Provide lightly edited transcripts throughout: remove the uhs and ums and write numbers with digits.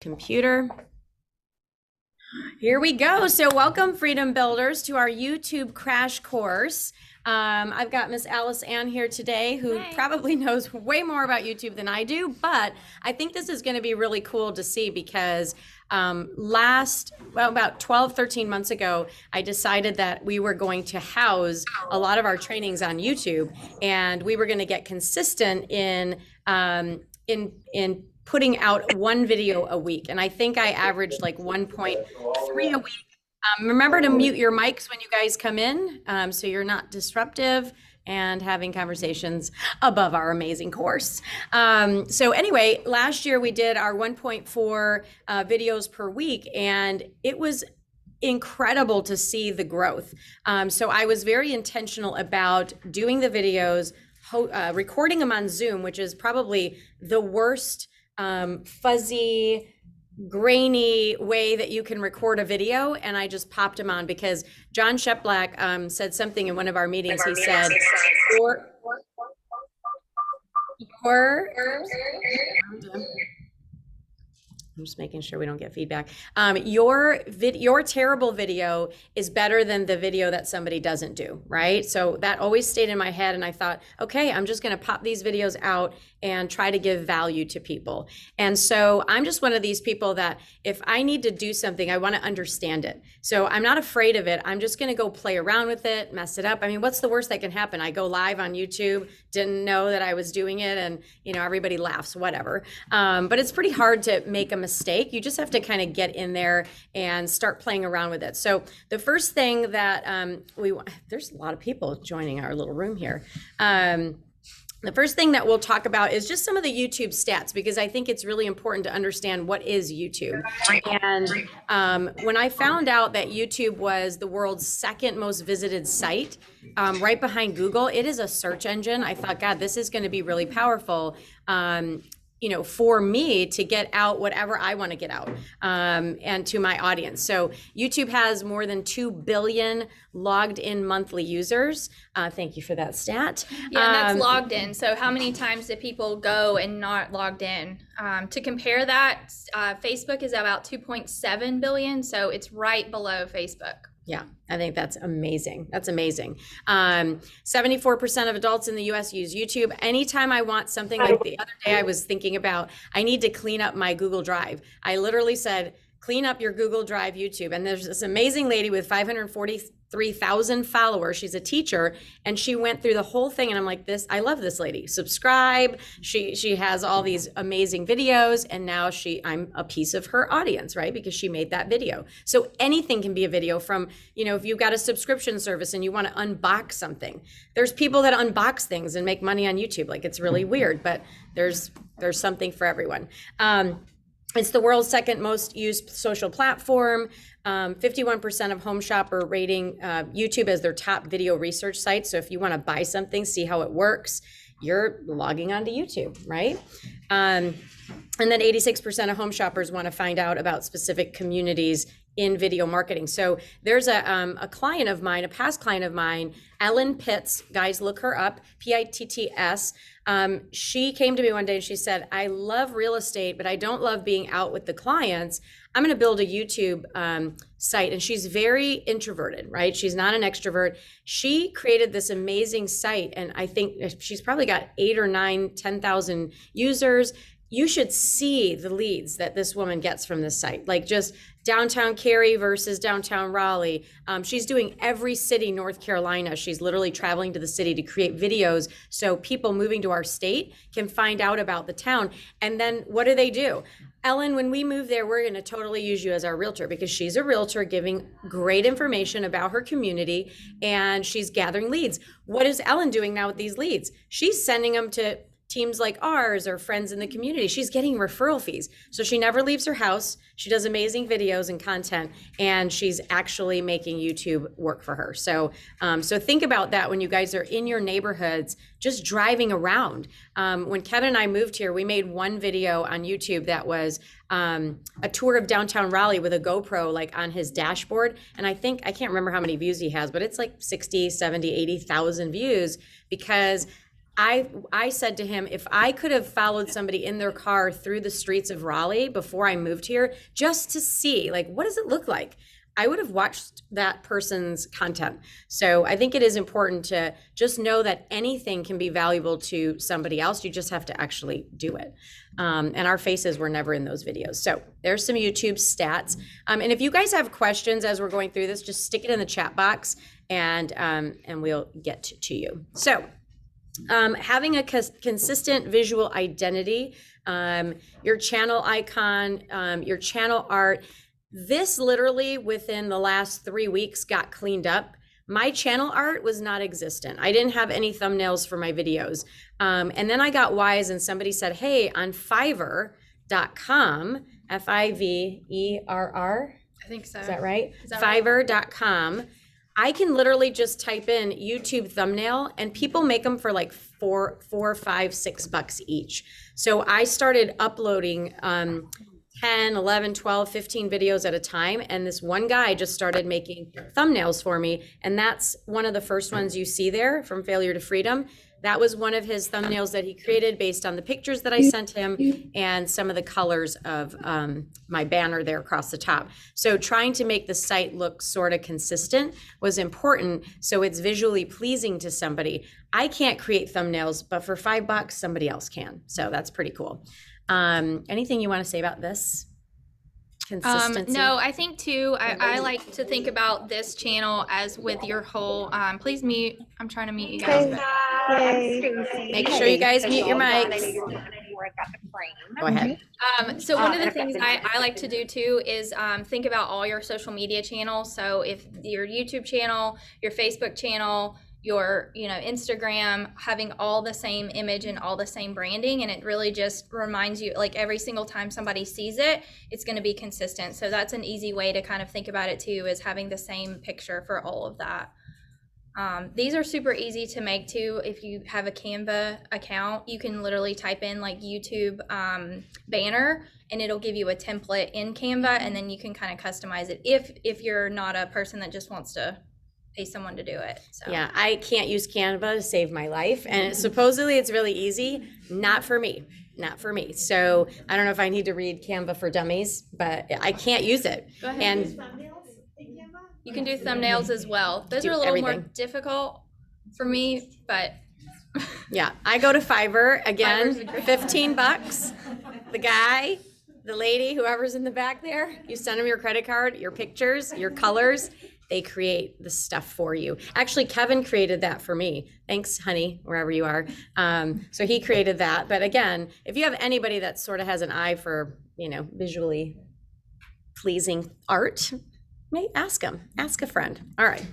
computer. Here we go. So welcome, Freedom Builders, to our YouTube crash course. I've got Miss Alice Ann here today, who probably knows way more about YouTube than I do, but I think this is going to be really cool to see because about 12, 13 months ago, I decided that we were going to house a lot of our trainings on YouTube, and we were going to get consistent in putting out one video a week. And I think I averaged like 1.3 a week. Remember to mute your mics when you guys come in, so you're not disruptive and having conversations above our amazing course. So anyway, last year we did our 1.4 videos per week, and it was incredible to see the growth. So I was very intentional about doing the videos, recording them on Zoom, which is probably the worst fuzzy, grainy way that you can record a video, and I just popped them on because John Sheplack said something in one of our meetings. He said, I'm just making sure we don't get feedback. Your terrible video is better than the video that somebody doesn't do, right? So that always stayed in my head, and I thought, okay, I'm just going to pop these videos out and try to give value to people. And so I'm just one of these people that if I need to do something, I want to understand it. So I'm not afraid of it. I'm just going to go play around with it, mess it up. I mean, what's the worst that can happen? I go live on YouTube, didn't know that I was doing it, and everybody laughs, whatever. But it's pretty hard to make a mistake. You just have to kind of get in there and start playing around with it. So the first thing that there's a lot of people joining our little room here. The first thing that we'll talk about is just some of the YouTube stats, because I think it's really important to understand what is YouTube. And when I found out that YouTube was the world's second most visited site, right behind Google, it is a search engine. I thought, God, this is going to be really powerful. For me to get out whatever I want to get out, and to my audience. So YouTube has more than 2 billion logged in monthly users. Thank you for that stat. Yeah, that's logged in. So how many times do people go and not logged in? To compare that, Facebook is about 2.7 billion. So it's right below Facebook. Yeah, I think that's amazing. That's amazing. 74% of adults in the US use YouTube. Anytime I want something, like the other day I was thinking about, I need to clean up my Google Drive. I literally said, clean up your Google Drive YouTube. And there's this amazing lady with 543,000 followers. She's a teacher, and she went through the whole thing. And I'm like, I love this lady. Subscribe. She has all these amazing videos, and now I'm a piece of her audience, right? Because she made that video. So anything can be a video from, if you've got a subscription service and you want to unbox something. There's people that unbox things and make money on YouTube. Like, it's really weird, but there's something for everyone. It's the world's second most used social platform. 51% of Home Shopper rating YouTube as their top video research site. So if you want to buy something, see how it works, you're logging onto YouTube, right? And then 86% of home shoppers want to find out about specific communities in video marketing. So there's a client of mine, a past client of mine, Ellen Pitts, guys, look her up, Pitts. She came to me one day and she said, I love real estate, but I don't love being out with the clients. I'm going to build a YouTube site. And she's very introverted, right? She's not an extrovert. She created this amazing site. And I think she's probably got 8 or 9, 10,000 users. You should see the leads that this woman gets from this site, like just downtown Cary versus downtown Raleigh. She's doing every city, North Carolina. She's literally traveling to the city to create videos so people moving to our state can find out about the town. And then what do? Ellen, when we move there, we're going to totally use you as our realtor, because she's a realtor giving great information about her community, and she's gathering leads. What is Ellen doing now with these leads? She's sending them to teams like ours or friends in the community. She's getting referral fees. So she never leaves her house. She does amazing videos and content, and she's actually making YouTube work for her. So think about that when you guys are in your neighborhoods, just driving around. When Kevin and I moved here, we made one video on YouTube that was a tour of downtown Raleigh with a GoPro like on his dashboard. And I can't remember how many views he has, but it's like 60, 70, 80,000 views, because I said to him, if I could have followed somebody in their car through the streets of Raleigh before I moved here, just to see, like, what does it look like? I would have watched that person's content. So I think it is important to just know that anything can be valuable to somebody else. You just have to actually do it. And our faces were never in those videos. So there's some YouTube stats. And if you guys have questions as we're going through this, just stick it in the chat box and we'll get to you. So having a consistent visual identity, your channel icon, your channel art. This literally within the last 3 weeks got cleaned up. My channel art was not existent. I didn't have any thumbnails for my videos. And then I got wise and somebody said, hey, on Fiverr.com, Fiverr. I think so. Is that right? Is that right? Fiverr.com. I can literally just type in YouTube thumbnail and people make them for like $4, $5, $6 each. So I started uploading 10, 11, 12, 15 videos at a time. And this one guy just started making thumbnails for me. And that's one of the first ones you see there, From Failure to Freedom. That was one of his thumbnails that he created based on the pictures that I sent him and some of the colors of my banner there across the top. So trying to make the site look sort of consistent was important, so it's visually pleasing to somebody. I can't create thumbnails, but for $5, somebody else can. So that's pretty cool. Anything you want to say about this? Consistency? No, I think too, I like to think about this channel as with your whole, please mute. I'm trying to mute you guys. Make sure you guys mute your mics. Go ahead. So one of the things I like to do too is think about all your social media channels. So if your YouTube channel, your Facebook channel, your Instagram, having all the same image and all the same branding, and it really just reminds you, like every single time somebody sees it, it's going to be consistent. So that's an easy way to kind of think about it too, is having the same picture for all of that. These are super easy to make too. If you have a Canva account, you can literally type in like YouTube banner and it'll give you a template in Canva, and then you can kind of customize it if you're not a person that just wants to pay someone to do it. So. Yeah, I can't use Canva to save my life, and supposedly it's really easy. Not for me. So I don't know if I need to read Canva for Dummies, but I can't use it. Go ahead. And you can do thumbnails as well. Those are a little more difficult for me, but yeah, I go to Fiverr again, $15. The guy, the lady, whoever's in the back there, you send them your credit card, your pictures, your colors. They create the stuff for you. Actually, Kevin created that for me. Thanks, honey, wherever you are. So he created that. But again, if you have anybody that sort of has an eye for, visually pleasing art, ask them. Ask a friend. All right.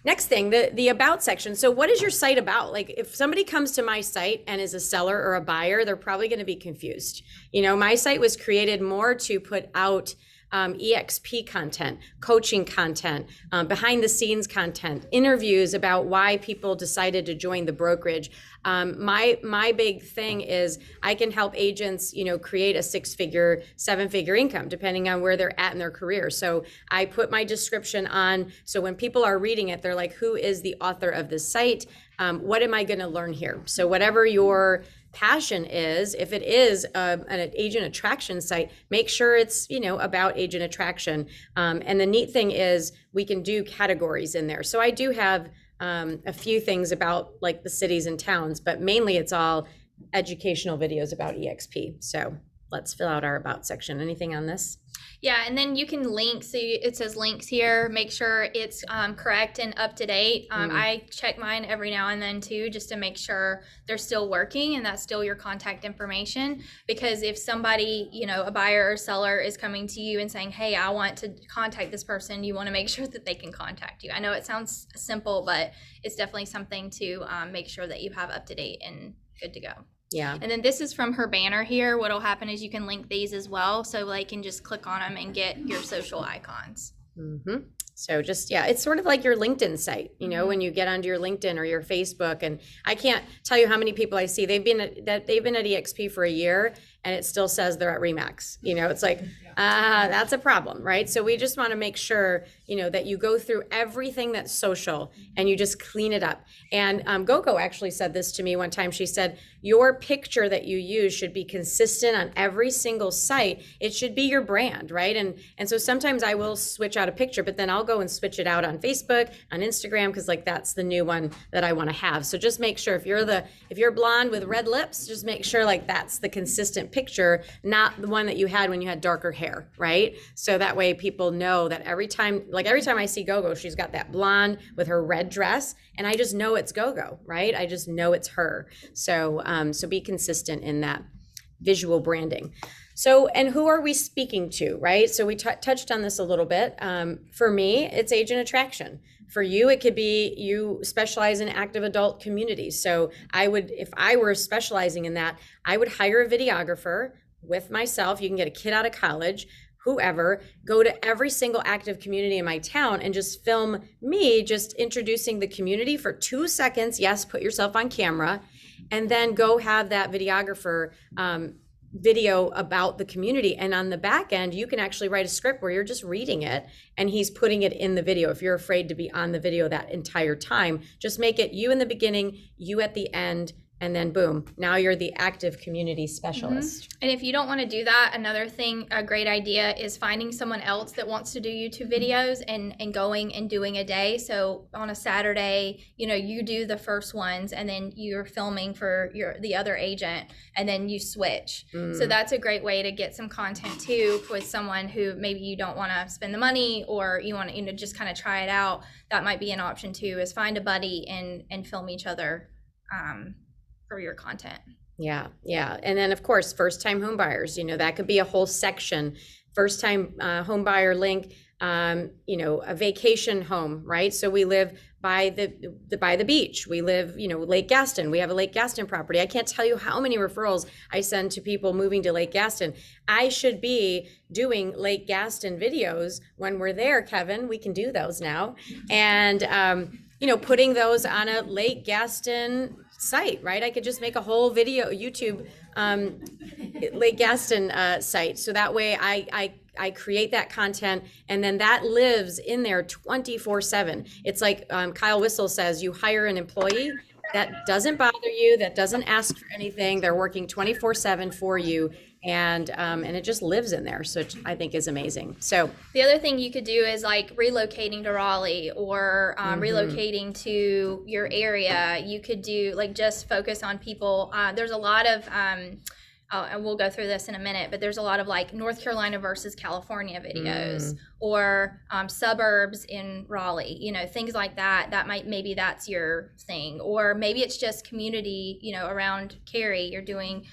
Next thing, the about section. So what is your site about? Like if somebody comes to my site and is a seller or a buyer, they're probably going to be confused. My site was created more to put out EXP content, coaching content, behind the scenes content, interviews about why people decided to join the brokerage. My big thing is I can help agents, create a 6-figure, 7-figure income, depending on where they're at in their career. So I put my description on, so when people are reading it, they're like, who is the author of this site? What am I going to learn here? So whatever your passion is, if it is an agent attraction site, make sure it's about agent attraction. And the neat thing is we can do categories in there. So I do have a few things about like the cities and towns, but mainly it's all educational videos about EXP. So let's fill out our about section. Anything on this? Yeah, and then you can link. So it says links here. Make sure it's correct and up to date. I check mine every now and then too, just to make sure they're still working and that's still your contact information. Because if somebody, a buyer or seller is coming to you and saying, hey, I want to contact this person, you want to make sure that they can contact you. I know it sounds simple, but it's definitely something to make sure that you have up to date and good to go. Yeah. And then this is from her banner here. What'll happen is you can link these as well, so they can just click on them and get your social icons. Mm-hmm. So it's sort of like your LinkedIn site, when you get onto your LinkedIn or your Facebook, and I can't tell you how many people I see, they've been at EXP for a year and it still says they're at Remax. You know, it's like, that's a problem, right? So we just want to make sure, you know, that you go through everything that's social and you just clean it up. And GoGo actually said this to me one time. She said, your picture that you use should be consistent on every single site. It should be your brand, right? And so sometimes I will switch out a picture, but then I'll go and switch it out on Facebook, on Instagram, because like that's the new one that I want to have. So just make sure if you're blonde with red lips, just make sure like that's the consistent picture, not the one that you had when you had darker hair, right? So that way people know that every time I see GoGo, she's got that blonde with her red dress, and I just know it's GoGo, right? I just know it's her. So so be consistent in that visual branding. So, and who are we speaking to, right? So we touched on this a little bit. For me, it's agent attraction. For you, it could be you specialize in active adult communities. So I would, if I were specializing in that, I would hire a videographer with myself. You can get a kid out of college, whoever, go to every single active community in my town and just film me just introducing the community for 2 seconds. Yes, put yourself on camera, and then go have that videographer video about the community. And on the back end, you can actually write a script where you're just reading it and he's putting it in the video. If you're afraid to be on the video that entire time, just make it you in the beginning, you at the end, and then boom, now you're the active community specialist. And if you don't want to do that, another thing, a great idea is finding someone else that wants to do YouTube videos and going and doing a day. So on a Saturday, you know, you do the first ones and then you're filming for the other agent and then you switch. So that's a great way to get some content too with someone who maybe you don't want to spend the money, or you want to, you know, just kind of try it out. That might be an option too, is find a buddy and film each other for your content. Yeah. And then of course, first time home buyers, you know, that could be a whole section. First time home buyer link, you know, a vacation home, right? So we live by the beach. We live, you know, Lake Gaston. We have a Lake Gaston property. I can't tell you how many referrals I send to people moving to Lake Gaston. I should be doing Lake Gaston videos when we're there, Kevin. We can do those now. And, you know, putting those on a Lake Gaston site, right? I could just make a whole video, YouTube Lake Gaston site. So that way I create that content, and then that lives in there 24/7. It's like Kyle Whistle says, you hire an employee that doesn't bother you, that doesn't ask for anything. They're working 24/7 for you. And it just lives in there, so I think is amazing. So the other thing you could do is like relocating to Raleigh, or relocating to your area. You could do like just focus on people. There's a lot of and we'll go through this in a minute, but there's a lot of like North Carolina versus California videos, or suburbs in Raleigh, you know, things like that. Maybe that's your thing, or maybe it's just community, you know, around Cary. You're doing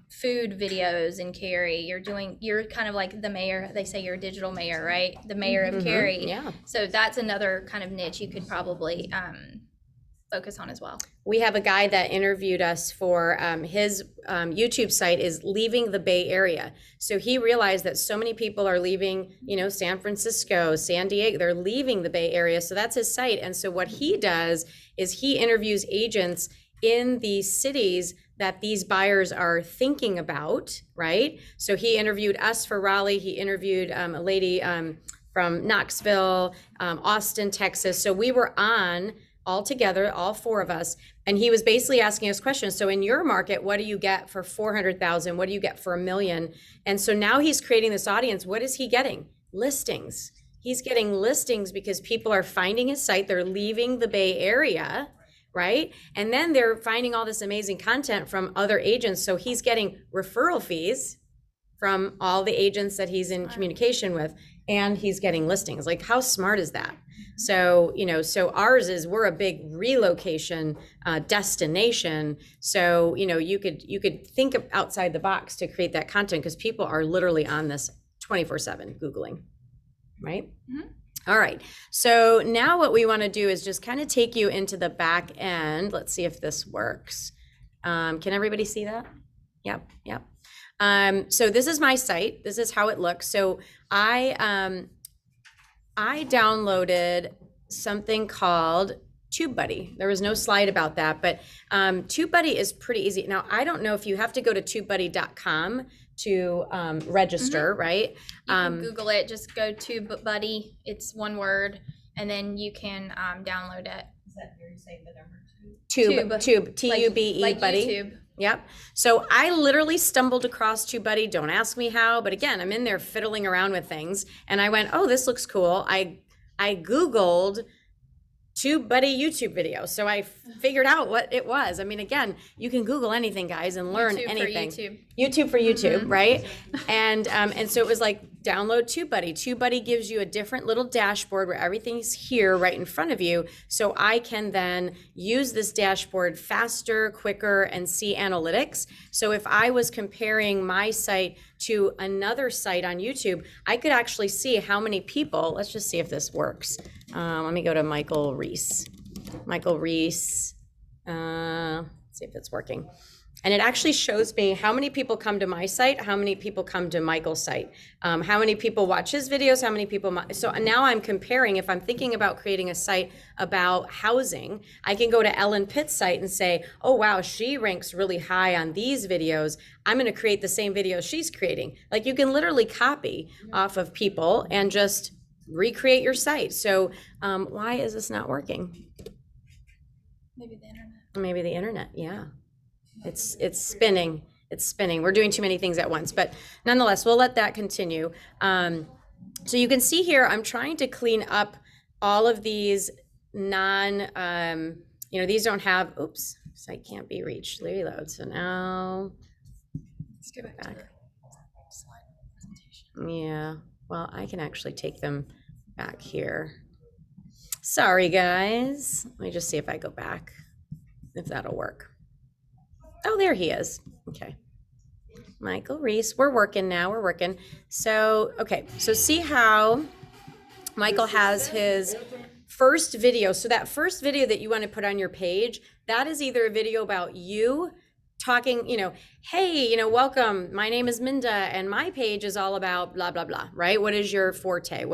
food videos in Cary. You're kind of like the mayor. They say you're a digital mayor, right? The mayor of Cary. Yeah. So that's another kind of niche you could probably focus on as well. We have a guy that interviewed us for his YouTube site is leaving the Bay Area. So he realized that so many people are leaving, you know, San Francisco, San Diego, they're leaving the Bay Area. So that's his site. And so what he does is he interviews agents in the cities that these buyers are thinking about, right? So he interviewed us for Raleigh. He interviewed a lady from Knoxville, Austin, Texas. So we were on all together, all four of us, and he was basically asking us questions. So in your market, what do you get for 400,000? What do you get for $1 million? And so now he's creating this audience. What is he getting? Listings. He's getting listings because people are finding his site. They're leaving the Bay Area, right? And then they're finding all this amazing content from other agents. So he's getting referral fees from all the agents that he's in communication with, and he's getting listings. Like, how smart is that? So, you know, so ours is, we're a big relocation destination. So, you know, you could think of outside the box to create that content, because people are literally on this 24/7 Googling, right? Mm-hmm. All right. So now what we want to do is just kind of take you into the back end. Let's see if this works. Can everybody see that? Yep. So this is my site. This is how it looks. So I downloaded something called Tubebuddy. There was no slide about that, but Tubebuddy is pretty easy. Now, I don't know if you have to go to tubebuddy.com to register, right? You can Google it, just go Tubebuddy, it's one word, and then you can download it. Is that where you say the number two? Tube, T-U-B-E, like buddy. YouTube. Yep. So I literally stumbled across Tubebuddy. Don't ask me how, but again, I'm in there fiddling around with things, and I went, oh, this looks cool. I Googled Tubebuddy YouTube video. So I figured out what it was. I mean, again, you can Google anything, guys, and learn YouTube anything. for YouTube. YouTube for YouTube, right? And so it was like, download Tubebuddy. Tubebuddy gives you a different little dashboard where everything's here right in front of you. So I can then use this dashboard faster, quicker, and see analytics. So if I was comparing my site to another site on YouTube, I could actually see how many people, let's just see if this works. Let me go to Michael Reese. Michael Reese, let's see if it's working. And it actually shows me how many people come to my site, how many people come to Michael's site, how many people watch his videos, how many people. So now I'm comparing, if I'm thinking about creating a site about housing, I can go to Ellen Pitt's site and say, oh, wow, she ranks really high on these videos. I'm going to create the same videos she's creating. Like, you can literally copy off of people and just recreate your site. So why is this not working? Maybe the internet. Maybe the internet, yeah. It's spinning. It's spinning. We're doing too many things at once, but nonetheless, we'll let that continue. So you can see here, I'm trying to clean up all of these these don't have, oops, site can't be reached, reload. So now, Let's go back to the slide presentation. yeah, well, I can actually take them back here. Sorry, guys. Let me just see if I go back, if that'll work. Oh, there he is. Okay. Michael Reese. We're working now. We're working. So, okay. So see how Michael has his first video. So that first video that you want to put on your page, that is either a video about you talking, hey, welcome. My name is Minda and my page is all about blah, blah, blah, right? What is your forte?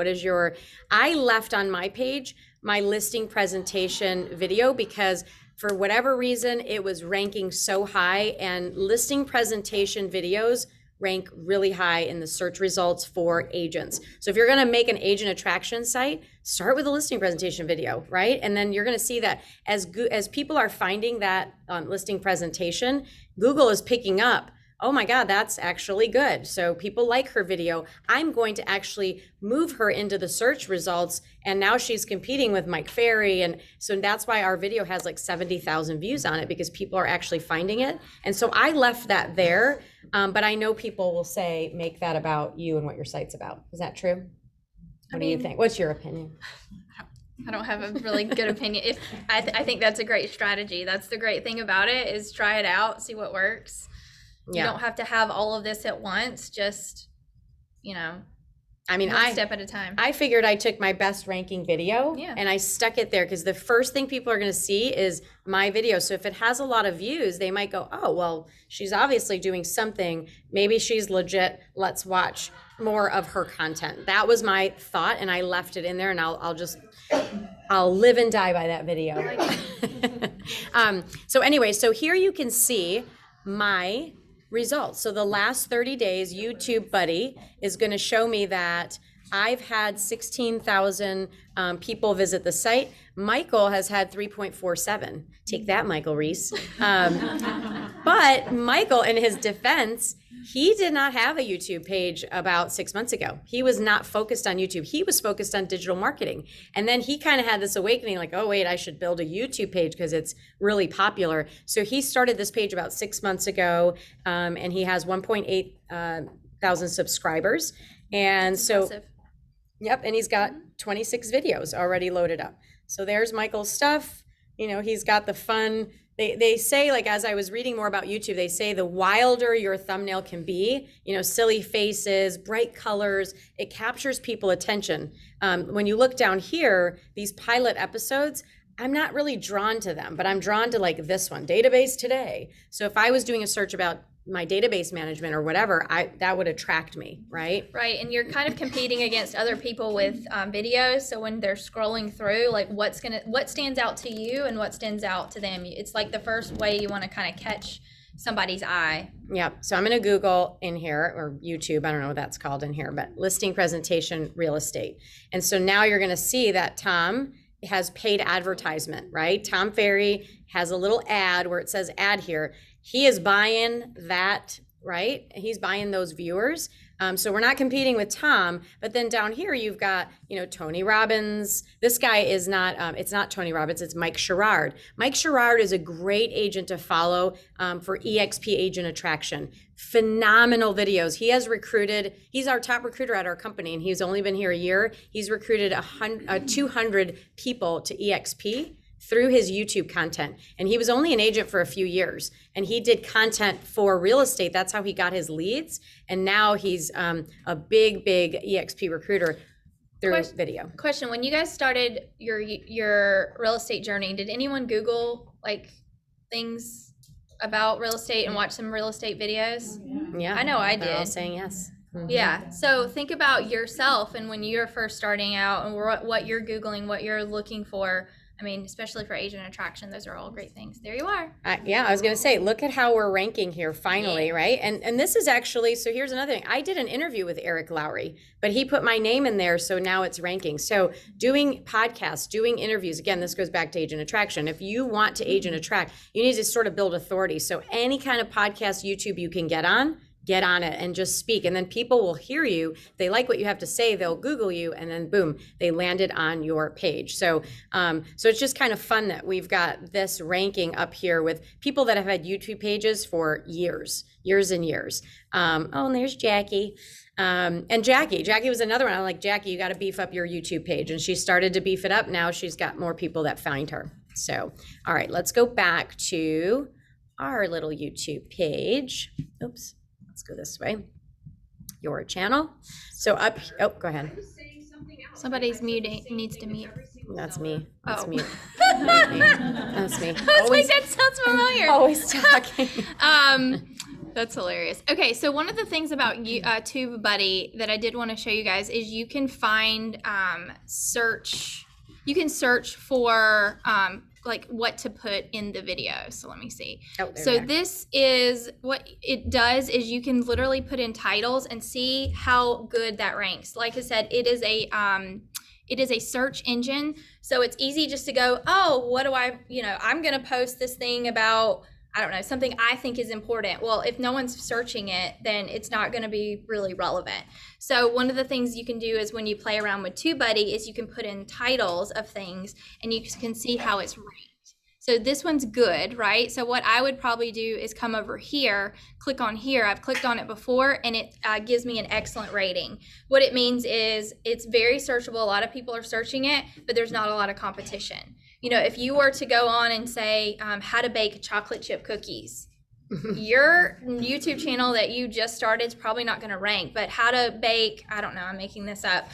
I left on my page my listing presentation video because for whatever reason, it was ranking so high, and listing presentation videos rank really high in the search results for agents. So if you're going to make an agent attraction site, start with a listing presentation video, right? And then you're going to see that as people are finding that listing presentation, Google is picking up, oh my God, that's actually good. So people like her video. I'm going to actually move her into the search results. And now she's competing with Mike Ferry. And so that's why our video has like 70,000 views on it, because people are actually finding it. And so I left that there. But I know people will say, make that about you and what your site's about. Is that true? What do you think? What's your opinion? I don't have a really good opinion. I think that's a great strategy. That's the great thing about it, is try it out, see what works. You don't have to have all of this at once, just, one step at a time. I figured I took my best ranking video and I stuck it there because the first thing people are going to see is my video. So if it has a lot of views, they might go, oh, well, she's obviously doing something. Maybe she's legit. Let's watch more of her content. That was my thought, and I left it in there, and I'll live and die by that video. So anyway, so here you can see my results. So the last 30 days, Tubebuddy is going to show me that I've had 16,000 people visit the site. Michael has had 3.47. Take that, Michael Reese. But Michael, in his defense, he did not have a YouTube page about 6 months ago. He was not focused on YouTube. He was focused on digital marketing. And then he kind of had this awakening, like, oh, wait, I should build a YouTube page because it's really popular. So he started this page about 6 months ago, and he has 1.8 thousand subscribers. And That's so, impressive. yep, and he's got 26 videos already loaded up. So there's Michael's stuff. He's got the fun. They say, like, as I was reading more about YouTube, they say the wilder your thumbnail can be, silly faces, bright colors, it captures people's attention. When you look down here, these pilot episodes, I'm not really drawn to them, but I'm drawn to like this one, database today. So if I was doing a search about my database management or whatever, that would attract me, right? Right, and you're kind of competing against other people with videos. So when they're scrolling through, like what stands out to you and what stands out to them. It's like the first way you want to kind of catch somebody's eye. Yeah. So I'm going to Google in here, or YouTube, I don't know what that's called in here, but listing presentation real estate. And so now you're going to see that Tom has paid advertisement, right? Tom Ferry has a little ad where it says ad here. He is buying that, right? He's buying those viewers. So we're not competing with Tom, but then down here you've got, Tony Robbins. This guy is not, it's not Tony Robbins, it's Mike Gerard. Mike Gerard is a great agent to follow for EXP agent attraction. Phenomenal videos. He's our top recruiter at our company, and he's only been here a year. He's recruited 200 people to EXP through his YouTube content. And he was only an agent for a few years, and he did content for real estate. That's how he got his leads. And now he's a big EXP recruiter through video. Question, when you guys started your real estate journey, did anyone Google like things about real estate and watch some real estate videos? Yeah. I know I did. They're all saying yes. Mm-hmm. Yeah. So think about yourself and when you're first starting out and what you're Googling, what you're looking for. I mean, especially for agent attraction, those are all great things. There you are. I was going to say, look at how we're ranking here finally, right? And this is actually, so here's another thing. I did an interview with Eric Lowry, but he put my name in there, so now it's ranking. So doing podcasts, doing interviews, again, this goes back to agent attraction. If you want to agent attract, you need to sort of build authority. So any kind of podcast, YouTube you can get on it and just speak. And then people will hear you. If they like what you have to say, they'll Google you, and then boom, they landed on your page. So so it's just kind of fun that we've got this ranking up here with people that have had YouTube pages for years and years. And there's Jackie. And Jackie was another one. I'm like, Jackie, you got to beef up your YouTube page. And she started to beef it up. Now she's got more people that find her. So, all right, let's go back to our little YouTube page. Oops. Let's go this way. Your channel. So go ahead. Somebody's muting, needs to mute. That's me. That's me. That's me. I was like, that sounds familiar. Always talking. That's hilarious. Okay, so one of the things about Tubebuddy that I did want to show you guys is you can find you can search for like what to put in the video. So let me see. So this is what it does is you can literally put in titles and see how good that ranks. Like I said, it is a search engine. So it's easy just to go, oh, what do I'm going to post this thing about, I don't know, something I think is important. Well, if no one's searching it, then it's not going to be really relevant. So one of the things you can do is when you play around with Tubebuddy is you can put in titles of things and you can see how it's ranked. So this one's good, right? So what I would probably do is come over here, click on here. I've clicked on it before and it gives me an excellent rating. What it means is it's very searchable. A lot of people are searching it, but there's not a lot of competition. If you were to go on and say how to bake chocolate chip cookies, your YouTube channel that you just started is probably not going to rank, but how to bake, I don't know, I'm making this up,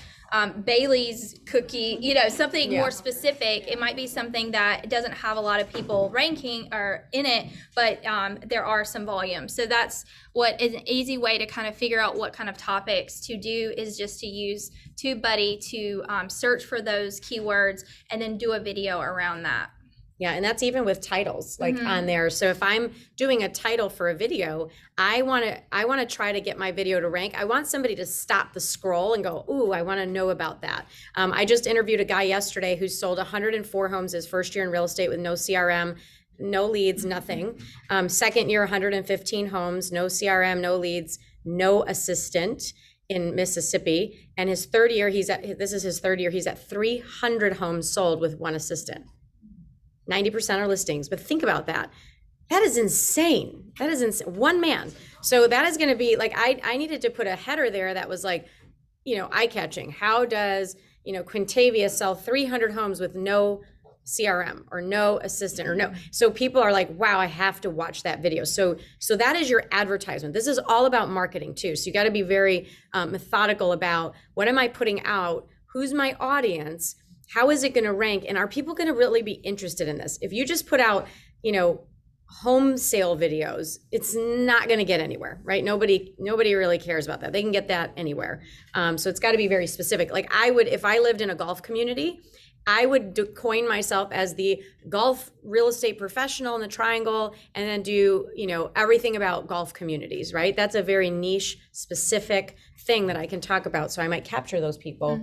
Bailey's cookie, something more specific. It might be something that doesn't have a lot of people ranking or in it, but there are some volume. So that's what is an easy way to kind of figure out what kind of topics to do is just to use Tubebuddy to search for those keywords and then do a video around that. Yeah, and that's even with titles on there. So if I'm doing a title for a video, I want to try to get my video to rank. I want somebody to stop the scroll and go, ooh, I want to know about that. I just interviewed a guy yesterday who sold 104 homes his first year in real estate with no CRM, no leads, nothing. Second year, 115 homes, no CRM, no leads, no assistant in Mississippi. And his third year, this is his third year, he's at 300 homes sold with one assistant. 90% are listings, but think about that. That is insane. That is insane. One man. So that is going to be like, I needed to put a header there that was like, eye-catching. How does, Quintavia sell 300 homes with no CRM or no assistant or no? So people are like, wow, I have to watch that video. So that is your advertisement. This is all about marketing too. So you got to be very methodical about what am I putting out? Who's my audience? How is it going to rank? And are people going to really be interested in this? If you just put out, home sale videos, it's not going to get anywhere, right? Nobody really cares about that. They can get that anywhere. So it's got to be very specific. Like I would, if I lived in a golf community, I would coin myself as the golf real estate professional in the triangle, and then do, you know, everything about golf communities, right? That's a very niche, specific thing that I can talk about. So I might capture those people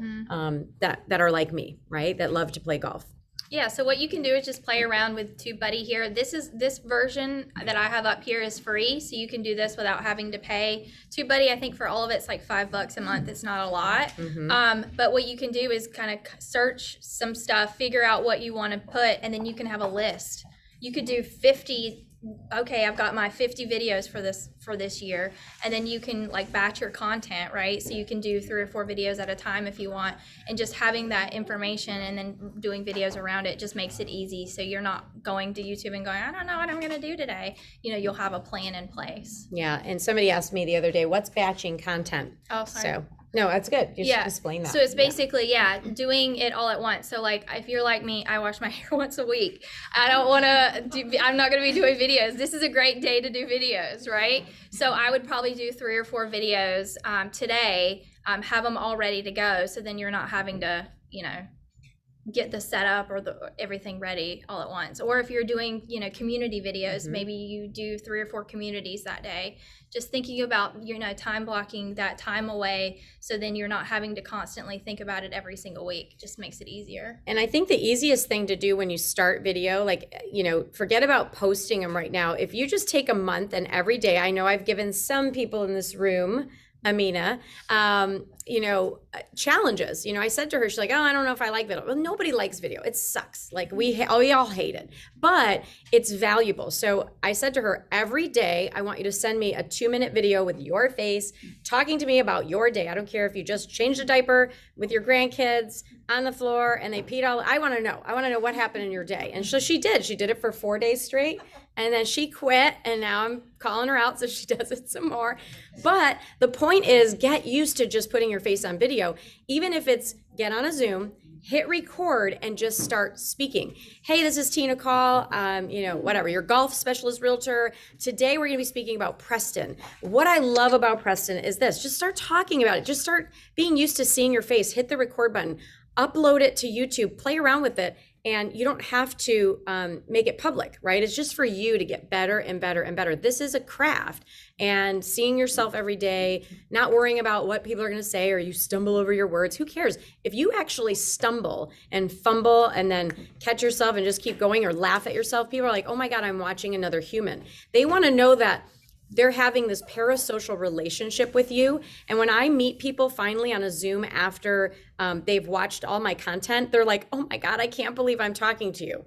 that are like me, right? That love to play golf. Yeah, so what you can do is just play around with Tubebuddy here. This version that I have up here is free, so you can do this without having to pay. Tubebuddy, I think for all of it's like $5 a month. It's not a lot. But what you can do is kind of search some stuff, figure out what you want to put, and then you can have a list. You could do 50. Okay, I've got my 50 videos for this year, and then you can like batch your content, right? So you can do 3 or 4 videos at a time if you want, and just having that information and then doing videos around it just makes it easy. So you're not going to YouTube and going, I don't know what I'm going to do today. You know, you'll have a plan in place. Yeah, and somebody asked me the other day, what's batching content? Oh, sorry. So no, that's good. Just explain that. So it's basically, doing it all at once. So like, if you're like me, I wash my hair once a week. I'm not going to be doing videos. This is a great day to do videos, right? So I would probably do 3 or 4 videos today, have them all ready to go. So then you're not having to, you know, get the setup or everything ready all at once. Or if you're doing, you know, community videos, maybe you do 3 or 4 communities that day. Just thinking about, you know, time blocking that time away, so then you're not having to constantly think about it every single week. Just makes it easier. And I think the easiest thing to do when you start video, like, you know, forget about posting them right now. If you just take a month and every day, I know I've given some people in this room, Amina, you know, challenges. You know, I said to her, she's like, oh, I don't know if I like video. Well, nobody likes video. It sucks. Like we all hate it, but it's valuable. So I said to her, every day, I want you to send me a 2-minute video with your face talking to me about your day. I don't care if you just changed a diaper with your grandkids on the floor and they peed all. I want to know what happened in your day. And so she did it for 4 days straight. And then she quit, and now I'm calling her out so she does it some more. But the point is, get used to just putting your face on video. Even if it's get on a Zoom, hit record and just start speaking. Hey, this is Tina Caul, you know, whatever, your golf specialist realtor. Today we're gonna be speaking about Preston. What I love about Preston is this, just start talking about it. Just start being used to seeing your face, hit the record button, upload it to YouTube, play around with it. And you don't have to make it public, right? It's just for you to get better and better and better. This is a craft, and seeing yourself every day, not worrying about what people are going to say, or you stumble over your words. Who cares? If you actually stumble and fumble and then catch yourself and just keep going, or laugh at yourself, people are like, oh my God, I'm watching another human. They want to know that they're having this parasocial relationship with you. And when I meet people finally on a Zoom after they've watched all my content, they're like, oh my God, I can't believe I'm talking to you.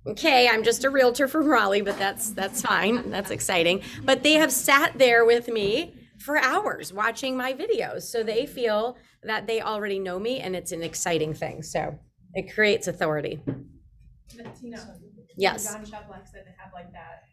Okay, I'm just a realtor from Raleigh, but that's fine. That's exciting. But they have sat there with me for hours watching my videos. So they feel that they already know me, and it's an exciting thing. So it creates authority. Tina, Yes. John Sheplack said to have like that,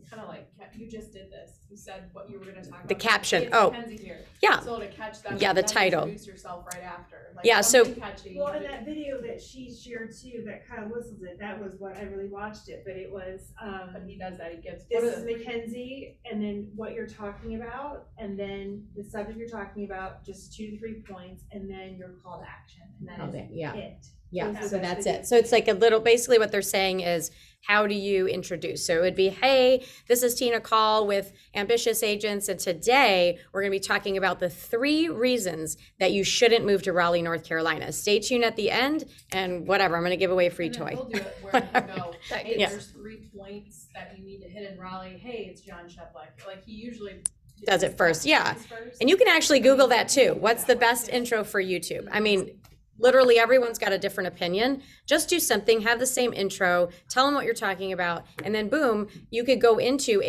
kind of like, you just did this. You said what you were going to talk about. The caption. It's Oh, Mackenzie here. yeah. So to catch them. Yeah, the then title. Introduce yourself right after. Like Yeah, so- something catchy. Well, and that video that she shared too, that kind of whistles it, that was what I really watched it, but it was, But he does that. He gives. this what is are the- Mackenzie, and then what you're talking about, and then the subject you're talking about, just 2 to 3 points, and then your call to action, and that is Yeah. it. Yeah, Those so are that's the- it. So it's like a little, basically what they're saying is, how do you introduce? So it would be, hey, this is Tina Caul with Ambitious Agents, and today we're going to be talking about the 3 reasons that you shouldn't move to Raleigh, North Carolina. Stay tuned at the end, and whatever, I'm going to give away a free And then toy. We'll do it where you go, hey, Yeah. there's 3 points that you need to hit in Raleigh. Hey, it's John Sheplack. Like he usually Does it first, yeah. first. And you can actually Google that too. What's the best intro for YouTube? I mean, literally everyone's got a different opinion. Just do something, have the same intro, tell them what you're talking about, and then boom, you could go into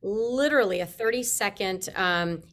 literally a 30-second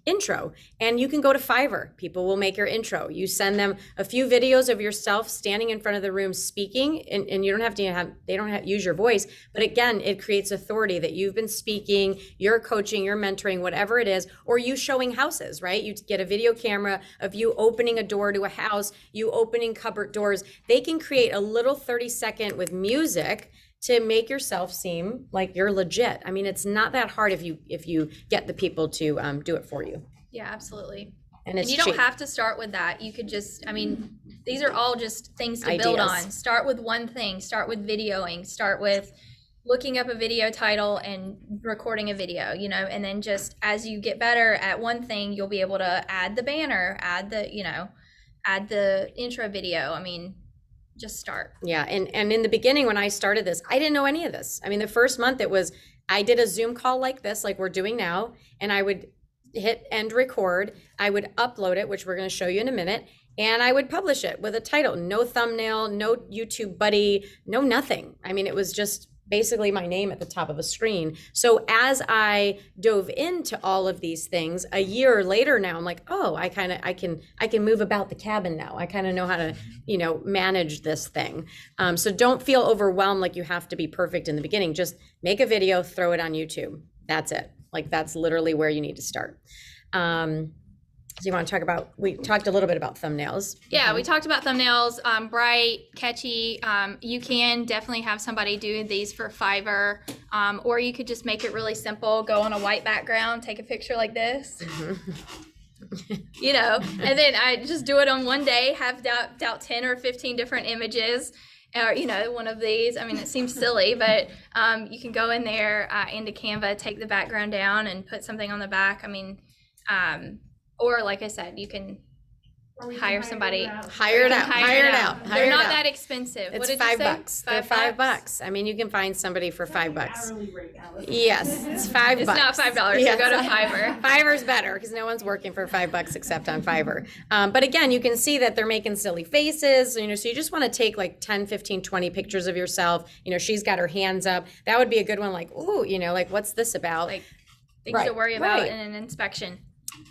intro, and you can go to Fiverr. People will make your intro. You send them a few videos of yourself standing in front of the room speaking, and you don't have to they don't have to use your voice, but again, it creates authority that you've been speaking, you're coaching, you're mentoring, whatever it is, or you showing houses, right? You get a video camera of you opening a door to a house, you opening cupboard doors. They can create a little 30-second with music to make yourself seem like you're legit. I mean, it's not that hard if you get the people to do it for you. Yeah, absolutely. And it's you don't cheap. have to start with that. You could just, I mean, these are all just things to build Ideas. on. Start with one thing. Start with videoing. Start with looking up a video title and recording a video, you know, and then just as you get better at one thing, you'll be able to add the banner, add the intro video. I mean, just start. Yeah, and in the beginning when I started this, I didn't know any of this. I mean, the first month I did a Zoom call like this, like we're doing now, and I would hit end record. I would upload it, which we're going to show you in a minute, and I would publish it with a title, no thumbnail, no YouTube buddy, no nothing. I mean, it was just basically my name at the top of a screen. So as I dove into all of these things, a year later now, I'm like, oh, I can move about the cabin now. I kind of know how to, you know, manage this thing. So don't feel overwhelmed like you have to be perfect in the beginning. Just make a video, throw it on YouTube. That's it. Like that's literally where you need to start. So you want to talk about, we talked a little bit about thumbnails. Yeah, we talked about thumbnails, bright, catchy. You can definitely have somebody do these for Fiverr, or you could just make it really simple, go on a white background, take a picture like this, you know, and then I just do it on one day, have out 10 or 15 different images. Or, you know, one of these. I mean, it seems silly, but you can go in there into Canva, take the background down and put something on the back. I mean, or like I said, you can hire somebody. Hire it out. They're not that expensive. It's What did you say? $5. They're $5. I mean, you can find somebody for $5. Hourly rate, Alice. Yes, it's $5. It's not $5. Yes. So go to Fiverr. Fiverr's better because no one's working for $5 except on Fiverr. But again, you can see that they're making silly faces, you know, so you just want to take like 10, 15, 20 pictures of yourself. You know, she's got her hands up. That would be a good one. Like, ooh, you know, like what's this about? Like things to worry about in an inspection.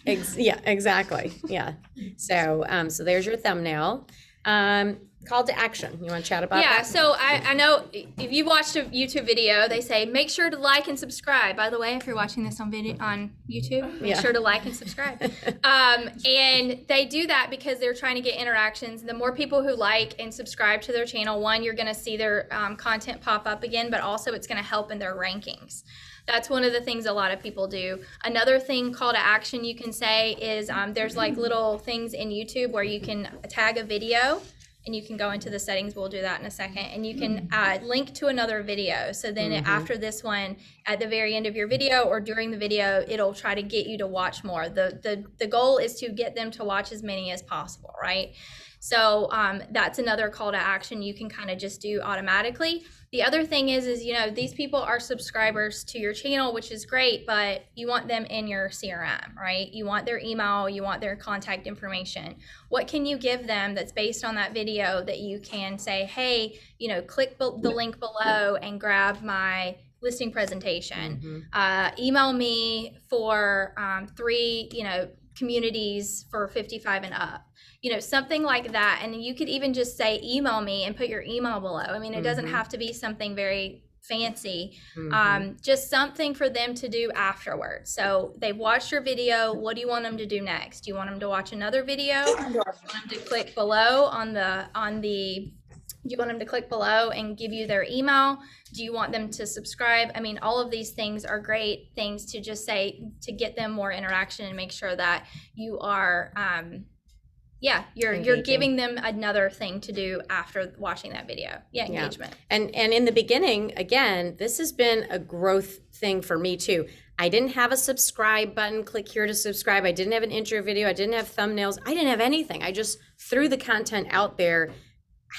Yeah, exactly. Yeah. So, so there's your thumbnail. Call to action. You want to chat about that? Yeah, so I know if you watched a YouTube video, they say make sure to like and subscribe. By the way, if you're watching this on YouTube, make sure to like and subscribe. And they do that because they're trying to get interactions. The more people who like and subscribe to their channel, one, you're going to see their content pop up again, but also it's going to help in their rankings. That's one of the things a lot of people do. Another thing, call to action, you can say is there's like little things in YouTube where you can tag a video, and you can go into the settings. We'll do that in a second. And you can link to another video. So then after this one, at the very end of your video or during the video, it'll try to get you to watch more. The goal is to get them to watch as many as possible, right? So that's another call to action you can kind of just do automatically. The other thing is, you know, these people are subscribers to your channel, which is great, but you want them in your CRM, right? You want their email, you want their contact information. What can you give them that's based on that video that you can say, hey, you know, click the link below and grab my listing presentation. Email me for 3, you know, communities for 55 and up. You know, something like that. And you could even just say, email me and put your email below. I mean, it doesn't have to be something very fancy, just something for them to do afterwards. So they've watched your video. What do you want them to do next? Do you want them to watch another video? Do you want them to click below do you want them to click below and give you their email? Do you want them to subscribe? I mean, all of these things are great things to just say to get them more interaction and make sure that you are, you're giving them another thing to do after watching that video. Yeah, engagement. And in the beginning, again, this has been a growth thing for me too. I didn't have a subscribe button, click here to subscribe. I didn't have an intro video. I didn't have thumbnails. I didn't have anything. I just threw the content out there,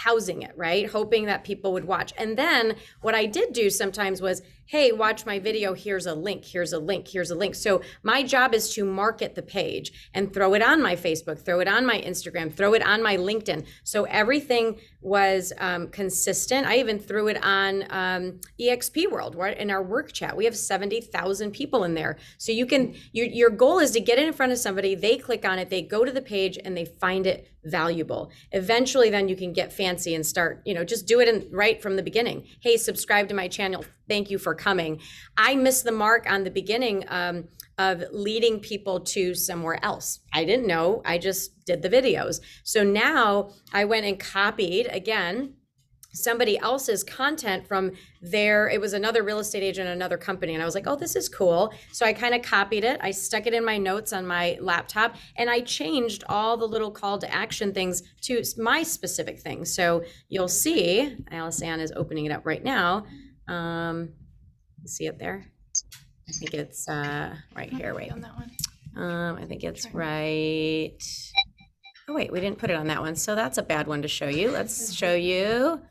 housing it, right? Hoping that people would watch. And then what I did do sometimes was, hey, watch my video, here's a link, here's a link, here's a link. So my job is to market the page and throw it on my Facebook, throw it on my Instagram, throw it on my LinkedIn. So everything was consistent. I even threw it on EXP World, right? In our work chat. We have 70,000 people in there. So you can, your goal is to get it in front of somebody, they click on it, they go to the page and they find it valuable. Eventually then you can get fancy and start, you know, just do it right from the beginning. Hey, subscribe to my channel. Thank you for coming. I missed the mark on the beginning of leading people to somewhere else. I didn't know, I just did the videos. So now I went and copied again somebody else's content from it was another real estate agent, another company. And I was like, oh, this is cool. So I kind of copied it. I stuck it in my notes on my laptop, and I changed all the little call to action things to my specific things. So you'll see, Alice Ann is opening it up right now. See it there? I think it's right here. Wait, On that one. I think it's right. Oh wait, we didn't put it on that one. So that's a bad one to show you. Let's show you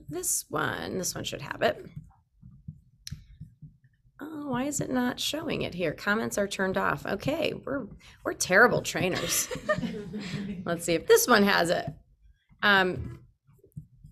this one. This one should have it. Oh, why is it not showing it here? Comments are turned off. Okay, we're terrible trainers. Let's see if this one has it.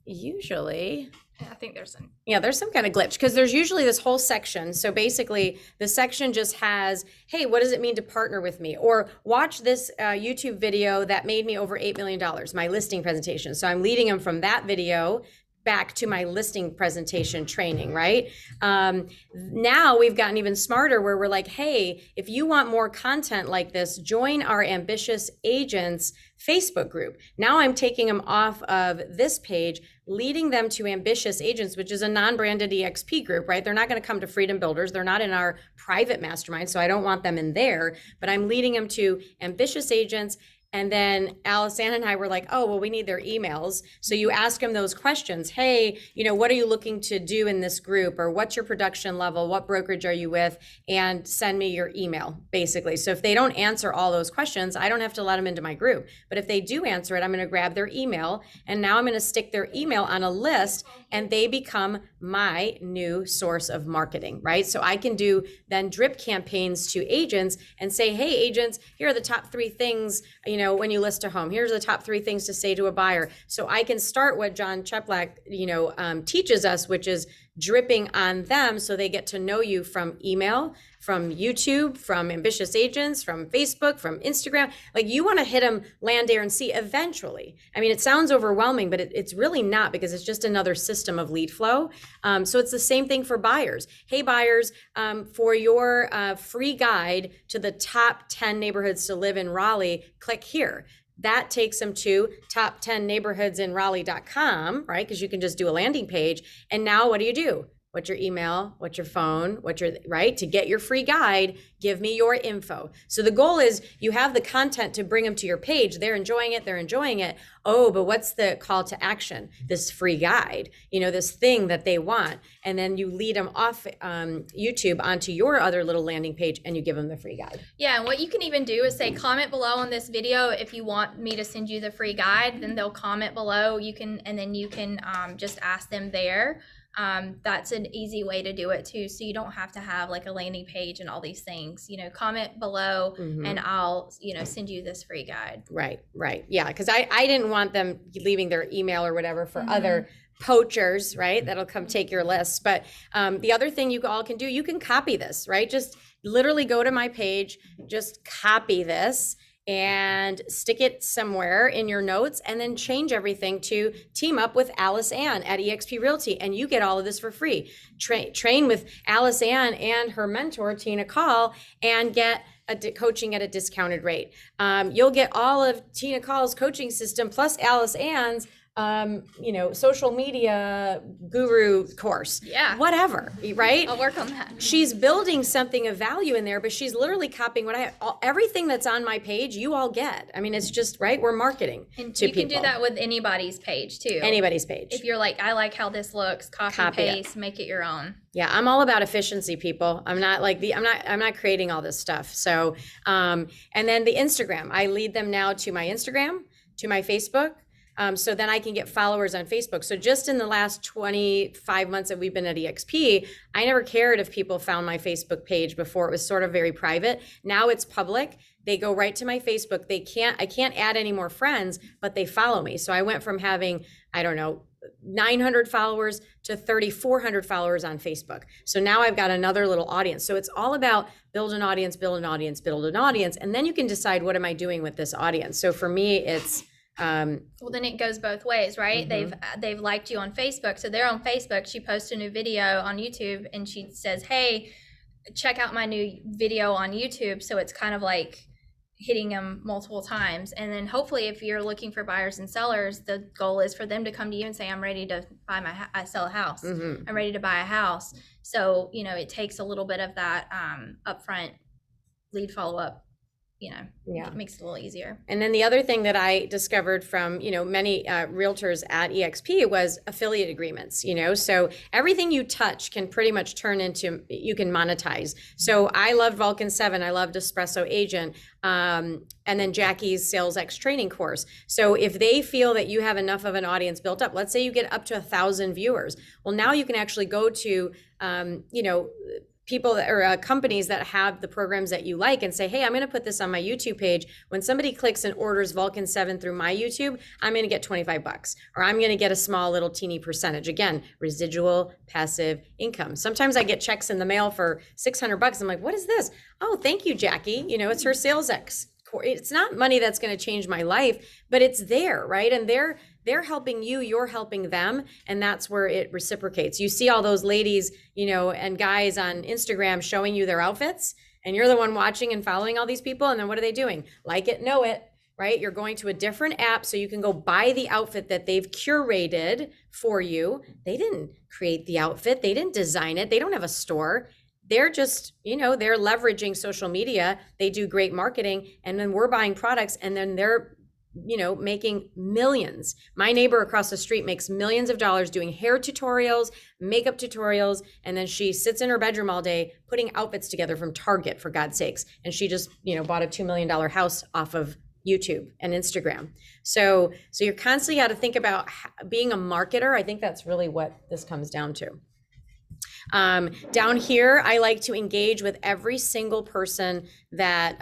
Usually, I think there's some. yeah, there's some kind of glitch because there's usually this whole section. So basically the section just has, hey, what does it mean to partner with me? Or watch this YouTube video that made me over $8 million, my listing presentation. So I'm leading them from that video back to my listing presentation training, right? Now we've gotten even smarter where we're like, hey, if you want more content like this, join our Ambitious Agents Facebook group. Now I'm taking them off of this page, leading them to Ambitious Agents, which is a non-branded EXP group, right? They're not going to come to Freedom Builders. They're not in our private mastermind, so I don't want them in there, but I'm leading them to Ambitious Agents. And then Alice Ann and I were like, oh, well, we need their emails. So you ask them those questions. Hey, what are you looking to do in this group? Or what's your production level? What brokerage are you with? And send me your email, basically. So if they don't answer all those questions, I don't have to let them into my group. But if they do answer it, I'm going to grab their email. And now I'm going to stick their email on a list, and they become my new source of marketing, right? So I can do then drip campaigns to agents and say, hey, agents, here are the top 3 things, when you list a home. Here's the top 3 things to say to a buyer. So I can start what John Cheplack, teaches us, which is dripping on them so they get to know you from email, from YouTube, from Ambitious Agents, from Facebook, from Instagram. Like, you want to hit them land, air, and sea eventually. I mean, it sounds overwhelming, but it's really not, because it's just another system of lead flow. So it's the same thing for buyers. Hey, buyers, for your free guide to the top 10 neighborhoods to live in Raleigh, click here. That takes them to top 10 neighborhoods in Raleigh.com, right? Because you can just do a landing page. And now what do? What's your email? What's your phone? Right? To get your free guide, give me your info. So the goal is you have the content to bring them to your page. They're enjoying it. Oh, but what's the call to action? This free guide, this thing that they want. And then you lead them off YouTube onto your other little landing page, and you give them the free guide. Yeah, and what you can even do is say, comment below on this video if you want me to send you the free guide. Then they'll comment below. You can just ask them there. That's an easy way to do it too. So you don't have to have like a landing page and all these things, comment below and I'll, send you this free guide. Right. Yeah. Cause I didn't want them leaving their email or whatever for other poachers, right? That'll come take your list. But the other thing you all can do, you can copy this, right? Just literally go to my page, just copy this and stick it somewhere in your notes, and then change everything to team up with Alice Ann at eXp Realty, and you get all of this for free. Train with Alice Ann and her mentor, Tina Caul, and get coaching at a discounted rate. You'll get all of Tina Caul's coaching system plus Alice Ann's social media guru course. Yeah. Whatever, right? I'll work on that. She's building something of value in there, but she's literally copying what I have. Everything that's on my page, you all get. I mean, it's just, right? We're marketing and to you can people. do that with anybody's page too. Anybody's page. If you're like, I like how this looks, copy paste, make it your own. Yeah, I'm all about efficiency, people. I'm not creating all this stuff. So, and then the Instagram, I lead them now to my Instagram, to my Facebook. So then I can get followers on Facebook. So just in the last 25 months that we've been at eXp, I never cared if people found my Facebook page before. It was sort of very private. Now it's public. They go right to my Facebook. I can't add any more friends, but they follow me. So I went from having, 900 followers to 3,400 followers on Facebook. So now I've got another little audience. So it's all about build an audience. And then you can decide, what am I doing with this audience? So for me, it's, well, then it goes both ways, right? They've liked you on Facebook, so they're on Facebook. She posts a new video on YouTube and she says, hey, check out my new video on YouTube. So it's kind of like, hitting them multiple times. And then hopefully if you're looking for buyers and sellers, the goal is for them to come to you and say, I'm ready to buy I sell a house. Mhm. I'm ready to buy a house. So, you know, it takes a little bit of that upfront lead follow-up, you know, Yeah. it makes it a little easier. And then the other thing that I discovered from, you know, many realtors at EXP was affiliate agreements, you know, so everything you touch can pretty much turn into, you can monetize. So I loved Vulcan 7, I loved Espresso Agent, and then Jackie's Sales X training course. So if they feel that you have enough of an audience built up, let's say you get up to 1,000 viewers, well, now you can actually go to, you know, people that, or companies that have the programs that you like and say, hey, I'm going to put this on my YouTube page. When somebody clicks and orders Vulcan 7 through my YouTube, I'm going to get $25, or I'm going to get a small little teeny percentage. Again, residual passive income. Sometimes I get checks in the mail for $600. I'm like, what is this? Oh, thank you, Jackie. You know, it's her Sales X. It's not money that's going to change my life, but it's there, right? And they're helping you, you're helping them, and that's where it reciprocates. You see all those ladies, you know, and guys on Instagram showing you their outfits, and you're the one watching and following all these people, and then what are they doing? Like it, know it, right? You're going to a different app so you can go buy the outfit that they've curated for you. They didn't create the outfit, they didn't design it, they don't have a store. They're just, you know, they're leveraging social media, they do great marketing, and then we're buying products, and then they're, you know, making millions. My neighbor across the street makes millions of dollars doing hair tutorials, makeup tutorials, and then she sits in her bedroom all day putting outfits together from Target, for God's sakes. And she just, you know, bought a $2 million house off of YouTube and Instagram. So you're constantly got to think about being a marketer. I think that's really what this comes down to. Down here, I like to engage with every single person that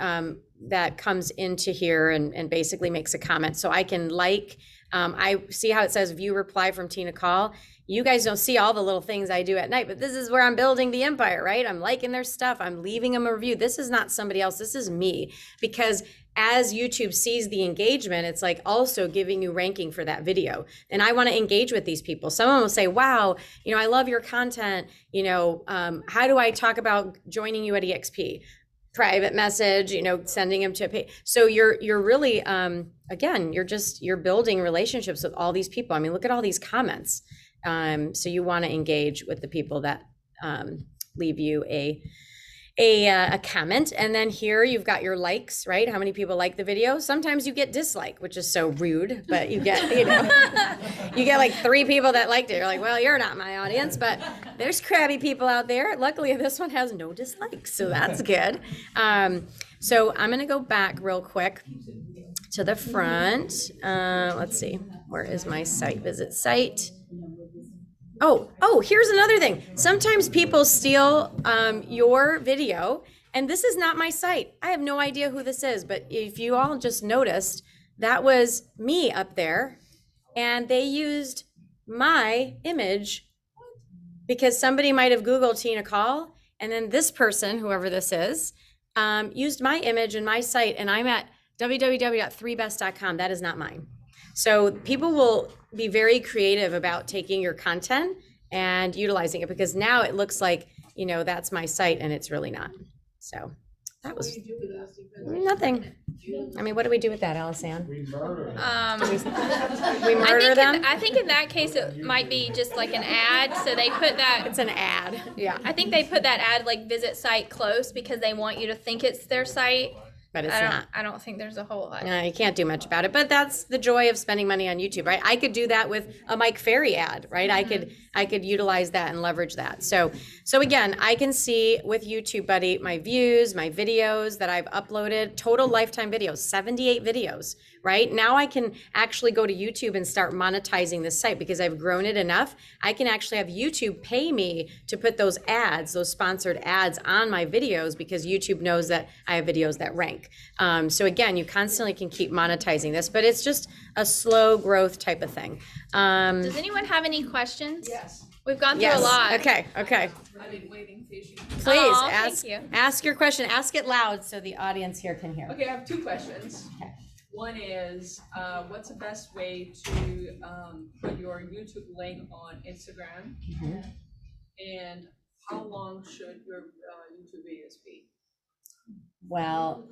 that comes into here and basically makes a comment. So I can like, I see how it says view reply from Tina Caul. You guys don't see all the little things I do at night, but this is where I'm building the empire, right? I'm liking their stuff. I'm leaving them a review. This is not somebody else. This is me, because as YouTube sees the engagement, it's like also giving you ranking for that video. And I want to engage with these people. Someone will say, wow, you know, I love your content. You know, how do I talk about joining you at EXP? Private message, you know, sending them to a page. So you're really, again, you're building relationships with all these people. I mean, look at all these comments. So you want to engage with the people that leave you a comment. And then here you've got your likes, right? How many people like the video? Sometimes you get dislike, which is so rude, but you get, you know, you get like 3 people that liked it. You're like, well, you're not my audience, but there's crabby people out there. Luckily, this one has no dislikes, so that's good. So I'm gonna go back real quick to the front. Let's see, where is my site visit site? Oh, here's another thing. Sometimes people steal your video, and this is not my site. I have no idea who this is, but if you all just noticed, that was me up there, and they used my image because somebody might have Googled Tina Caul, and then this person, whoever this is, used my image and my site, and I'm at www.3best.com. That is not mine. So people will be very creative about taking your content and utilizing it, because now it looks like, you know, that's my site, and it's really not. So that was nothing. I mean, what do we do with that, Alisanne? We murder. We murder them? I think in that case, it might be just like an ad. So they put that. It's an ad. Yeah. I think they put that ad like visit site close because they want you to think it's their site. But it's not. I don't think there's a whole lot. No, you can't do much about it, but that's the joy of spending money on YouTube, right? I could do that with a Mike Ferry ad, right? I could utilize that and leverage that. So again, I can see with Tubebuddy my views, my videos that I've uploaded, total lifetime videos, 78 videos, right? Now I can actually go to YouTube and start monetizing this site because I've grown it enough. I can actually have YouTube pay me to put those ads, those sponsored ads on my videos, because YouTube knows that I have videos that rank. So again, you constantly can keep monetizing this, but it's just a slow growth type of thing. Does anyone have any questions? Yes. We've gone through Yes. a lot. Okay. I've been waiting patiently. Please Aw, ask, thank you. ask your question. Ask it loud so the audience here can hear. Okay, I have 2 questions. Okay. One is, what's the best way to put your YouTube link on Instagram? Mhm. And how long should your YouTube videos be? Well,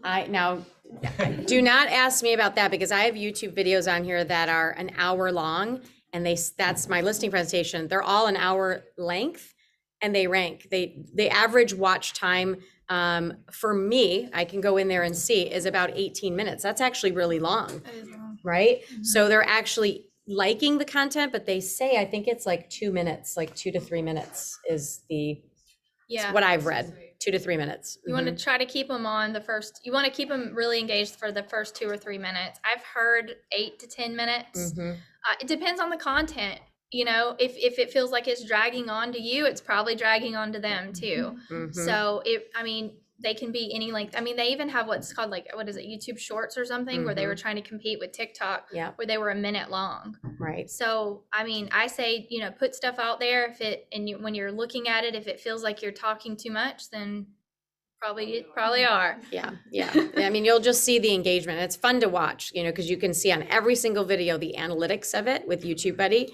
do not ask me about that because I have YouTube videos on here that are an hour long and that's my listing presentation. They're all an hour length and they rank. The average watch time for me, I can go in there and see, is about 18 minutes. That's actually really long, right? So they're actually liking the content, but they say, I think it's like 2 minutes, like 2 to 3 minutes is what I've read. 2 to 3 minutes. You want to try to keep them on you want to keep them really engaged for the first 2 or 3 minutes. I've heard 8 to 10 minutes. It depends on the content. You know, if it feels like it's dragging on to you, it's probably dragging on to them too. So they can be any length. I mean, they even have what's called YouTube Shorts or something where they were trying to compete with TikTok, where they were a minute long. Right. So, I mean, I say, put stuff out there when you're looking at it, if it feels like you're talking too much, then probably are. Yeah. I mean, you'll just see the engagement. It's fun to watch, because you can see on every single video the analytics of it with Tubebuddy.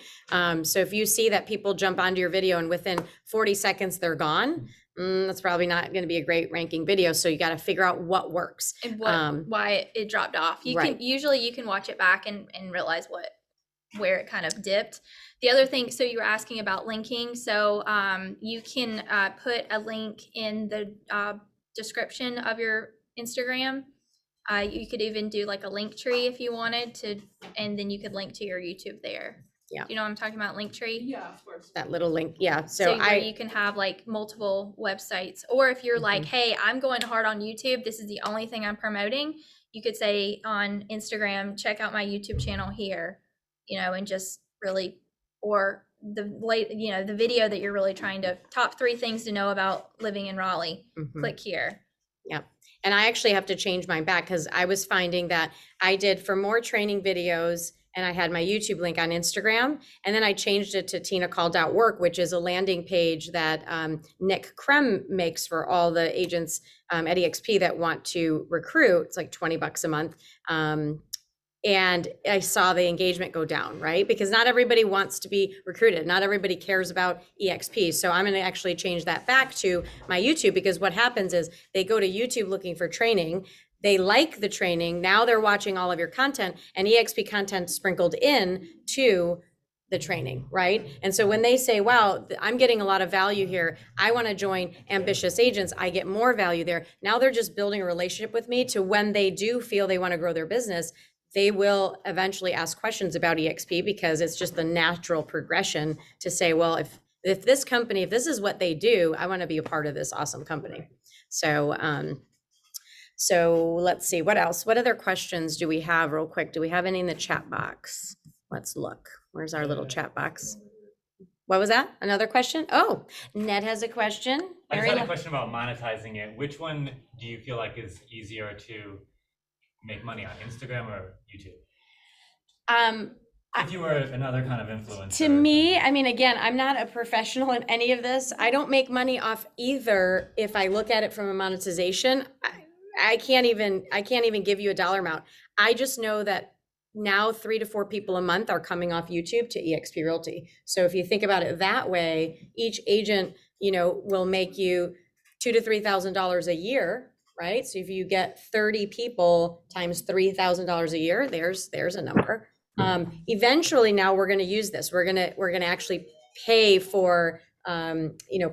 So if you see that people jump onto your video and within 40 seconds they're gone, that's probably not going to be a great ranking video. So you got to figure out what works and why it dropped off. You can watch it back and realize where it kind of dipped. The other thing, so you were asking about linking. So you can put a link in the description of your Instagram. You could even do like a link tree if you wanted to, and then you could link to your YouTube there. Yeah. You know what I'm talking about, link tree? Yeah, of course. That little link. Yeah. So you can have like multiple websites, or if you're like, hey, I'm going hard on YouTube, this is the only thing I'm promoting, you could say on Instagram, check out my YouTube channel here, and just really, or the video that you're really trying to, top 3 things to know about living in Raleigh, click here. Yeah. And I actually have to change mine back because I was finding that I did for more training videos and I had my YouTube link on Instagram, and then I changed it to tinacaul.work, which is a landing page that Nick Krem makes for all the agents at EXP that want to recruit. It's like $20 a month. And I saw the engagement go down, right? Because not everybody wants to be recruited. Not everybody cares about EXP. So I'm going to actually change that back to my YouTube, because what happens is they go to YouTube looking for training. They like the training. Now they're watching all of your content, and EXP content sprinkled in to the training, right? And so when they say, wow, I'm getting a lot of value here, I want to join Ambitious Agents, I get more value there. Now they're just building a relationship with me to when they do feel they want to grow their business, they will eventually ask questions about EXP, because it's just the natural progression to say, well, if this company, if this is what they do, I want to be a part of this awesome company. So let's see, what else? What other questions do we have real quick? Do we have any in the chat box? Let's look. Where's our little chat box? What was that? Another question? Oh, Ned has a question. I just had a question about monetizing it. Which one do you feel like is easier to make money on, Instagram or YouTube? If you were another kind of influencer. To me, I mean, again, I'm not a professional in any of this. I don't make money off either. If I look at it from a monetization, I can't even give you a dollar amount. I just know that now 3 to 4 people a month are coming off YouTube to EXP Realty. So if you think about it that way, each agent, will make you $2,000 to $3,000 a year, right? So if you get 30 people times $3,000 a year, there's a number. Eventually, now we're going to use this. We're going to actually pay for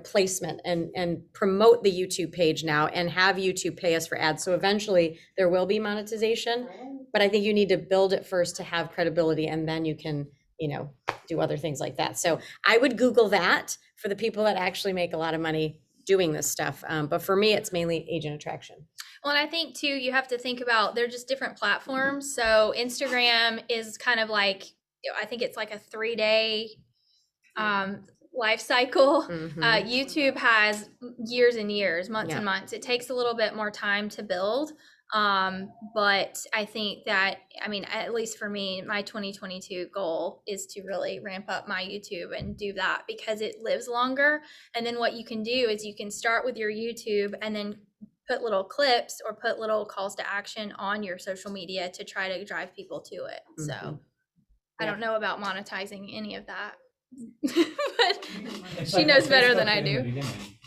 placement and promote the YouTube page now and have YouTube pay us for ads. So eventually there will be monetization, but I think you need to build it first to have credibility, and then you can, do other things like that. So I would Google that for the people that actually make a lot of money doing this stuff. But for me, it's mainly agent attraction. Well, and I think too, you have to think about, they're just different platforms. So Instagram is kind of like, I think it's like a 3-day life cycle. YouTube has years and years, months and months. It takes a little bit more time to build. But I think that, at least for me, my 2022 goal is to really ramp up my YouTube and do that, because it lives longer. And then what you can do is you can start with your YouTube and then put little clips or put little calls to action on your social media to try to drive people to it. So I don't know about monetizing any of that. But she knows better than I do.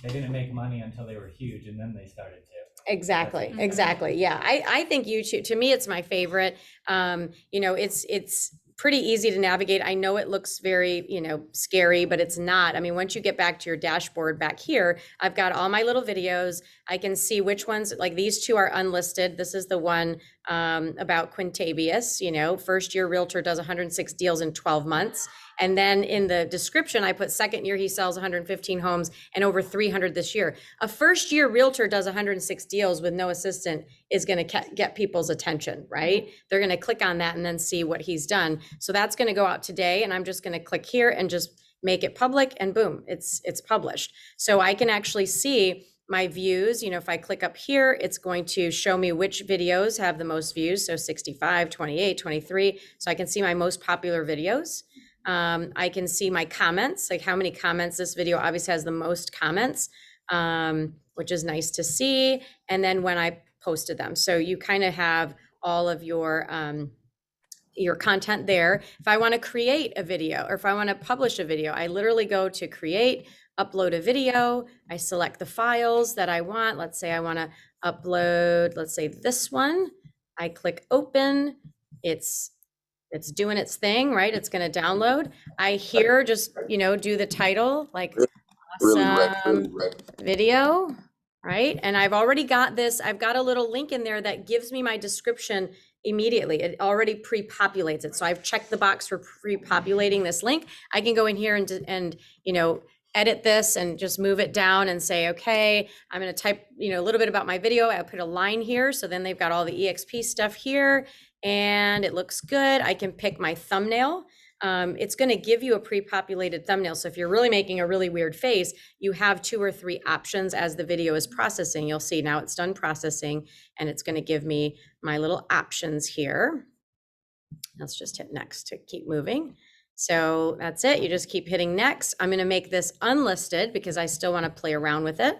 They didn't make money until they were huge, and then they started to. Exactly, Mhm. exactly. Yeah, I think YouTube, to me, it's my favorite. You know, it's pretty easy to navigate. I know it looks very, you know, scary, but it's not. I mean, once you get back to your dashboard back here, I've got all my little videos. I can see which ones, like these two are unlisted. This is the one about Quintavious, you know, first year realtor does 106 deals in 12 months. And then in the description, I put second year, he sells 115 homes and over 300 this year. A first year realtor does 106 deals with no assistant is going to get people's attention, right? They're going to click on that and then see what he's done. So that's going to go out today. And I'm just going to click here and just make it public and boom, it's published. So I can actually see my views. You know, if I click up here, it's going to show me which videos have the most views. So 65, 28, 23. So I can see my most popular videos. I can see my comments, like how many comments this video obviously has the most comments, which is nice to see. And then when I posted them. So you kind of have all of your content there. If I want to create a video or if I want to publish a video, I literally go to create, upload a video. I select the files that I want. Let's say I want to upload, let's say this one. I click open. It's doing its thing, right? It's going to download. I here just, you know, do the title, like awesome video, right? And I've already got this. I've got a little link in there that gives me my description immediately. It already pre-populates it. So I've checked the box for pre-populating this link. I can go in here and you know, edit this and just move it down and say, okay, I'm going to type, you know, a little bit about my video. I'll put a line here. So then they've got all the EXP stuff here and it looks good. I can pick my thumbnail. It's going to give you a pre-populated thumbnail. So if you're really making a really weird face, you have 2 or 3 options as the video is processing. You'll see now it's done processing and it's going to give me my little options here. Let's just hit next to keep moving. So that's it. You just keep hitting next. I'm going to make this unlisted because I still want to play around with it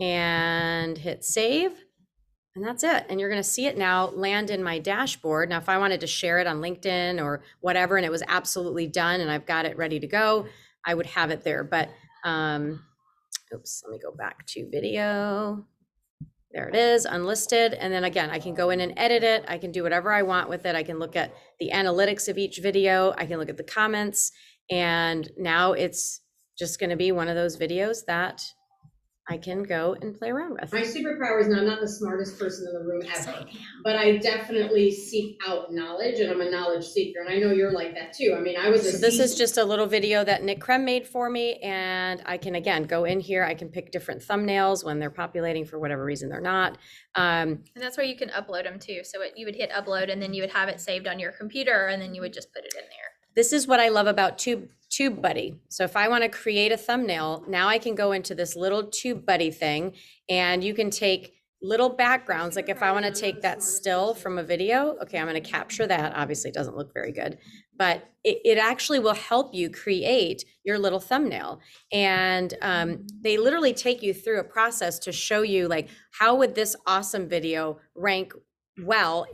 and hit save. And that's it. And you're going to see it now land in my dashboard. Now, if I wanted to share it on LinkedIn or whatever, and it was absolutely done and I've got it ready to go, I would have it there. But, oops, let me go back to video. There it is, unlisted. And then again, I can go in and edit it. I can do whatever I want with it. I can look at the analytics of each video. I can look at the comments. And now it's just going to be one of those videos that I can go and play around with. My superpower is I'm not the smartest person in the room ever, but I definitely seek out knowledge and I'm a knowledge seeker. And I know you're like that too. I mean, I was a So this is just a little video that Nick Krem made for me. And I can, again, go in here. I can pick different thumbnails when they're populating for whatever reason they're not. And that's where you can upload them too. So you would hit upload and then you would have it saved on your computer and then you would just put it in there. This is what I love about Tubebuddy. So if I want to create a thumbnail, now I can go into this little Tubebuddy thing and you can take little backgrounds. Like if I want to take that still from a video, okay, I'm going to capture that. Obviously it doesn't look very good, but it actually will help you create your little thumbnail. And they literally take you through a process to show you like, how would this awesome video rank well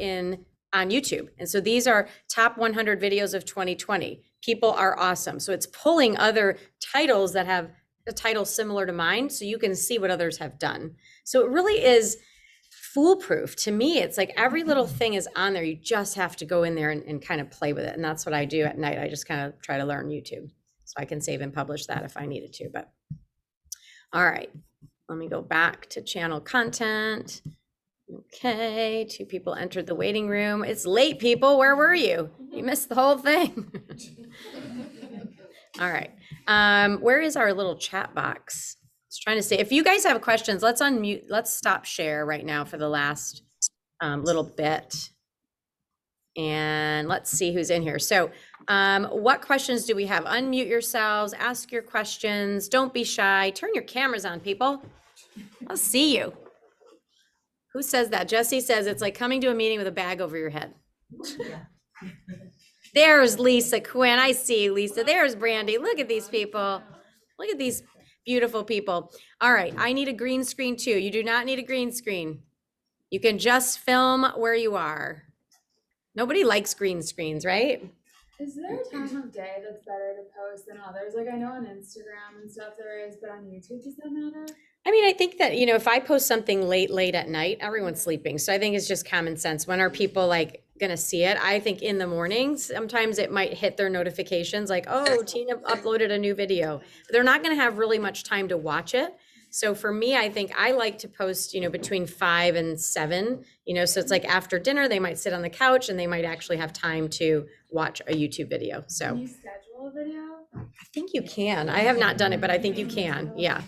on YouTube. And so these are top 100 videos of 2020. People are awesome. So it's pulling other titles that have a title similar to mine so you can see what others have done. So it really is foolproof. To me, it's like every little thing is on there. You just have to go in there and kind of play with it. And that's what I do at night. I just kind of try to learn YouTube so I can save and publish that if I needed to. But all right, let me go back to channel content. Okay, 2 people entered the waiting room. It's late, people. Where were you? You missed the whole thing. All right. Where is our little chat box? I was trying to say, if you guys have questions, let's unmute. Let's stop share right now for the last little bit. And let's see who's in here. So what questions do we have? Unmute yourselves, ask your questions. Don't be shy. Turn your cameras on, people. I'll see you. Who says that? Jesse says it's like coming to a meeting with a bag over your head. There's Lisa Quinn. I see Lisa. There's Brandy. Look at these people. Look at these beautiful people. All right. I need a green screen too. You do not need a green screen. You can just film where you are. Nobody likes green screens, right? Is there a time of day that's better to post than others? Like I know on Instagram and stuff there is, but on YouTube, does that matter? I mean, I think that, if I post something late at night, everyone's sleeping. So I think it's just common sense. When are people like gonna see it? I think in the mornings, sometimes it might hit their notifications like, oh, Tina uploaded a new video. But they're not gonna have really much time to watch it. So for me, I think I like to post, between 5 and 7, so it's like after dinner, they might sit on the couch and they might actually have time to watch a YouTube video. Can So you schedule a video? I think you can. I have not done it, but I think you can. Yeah.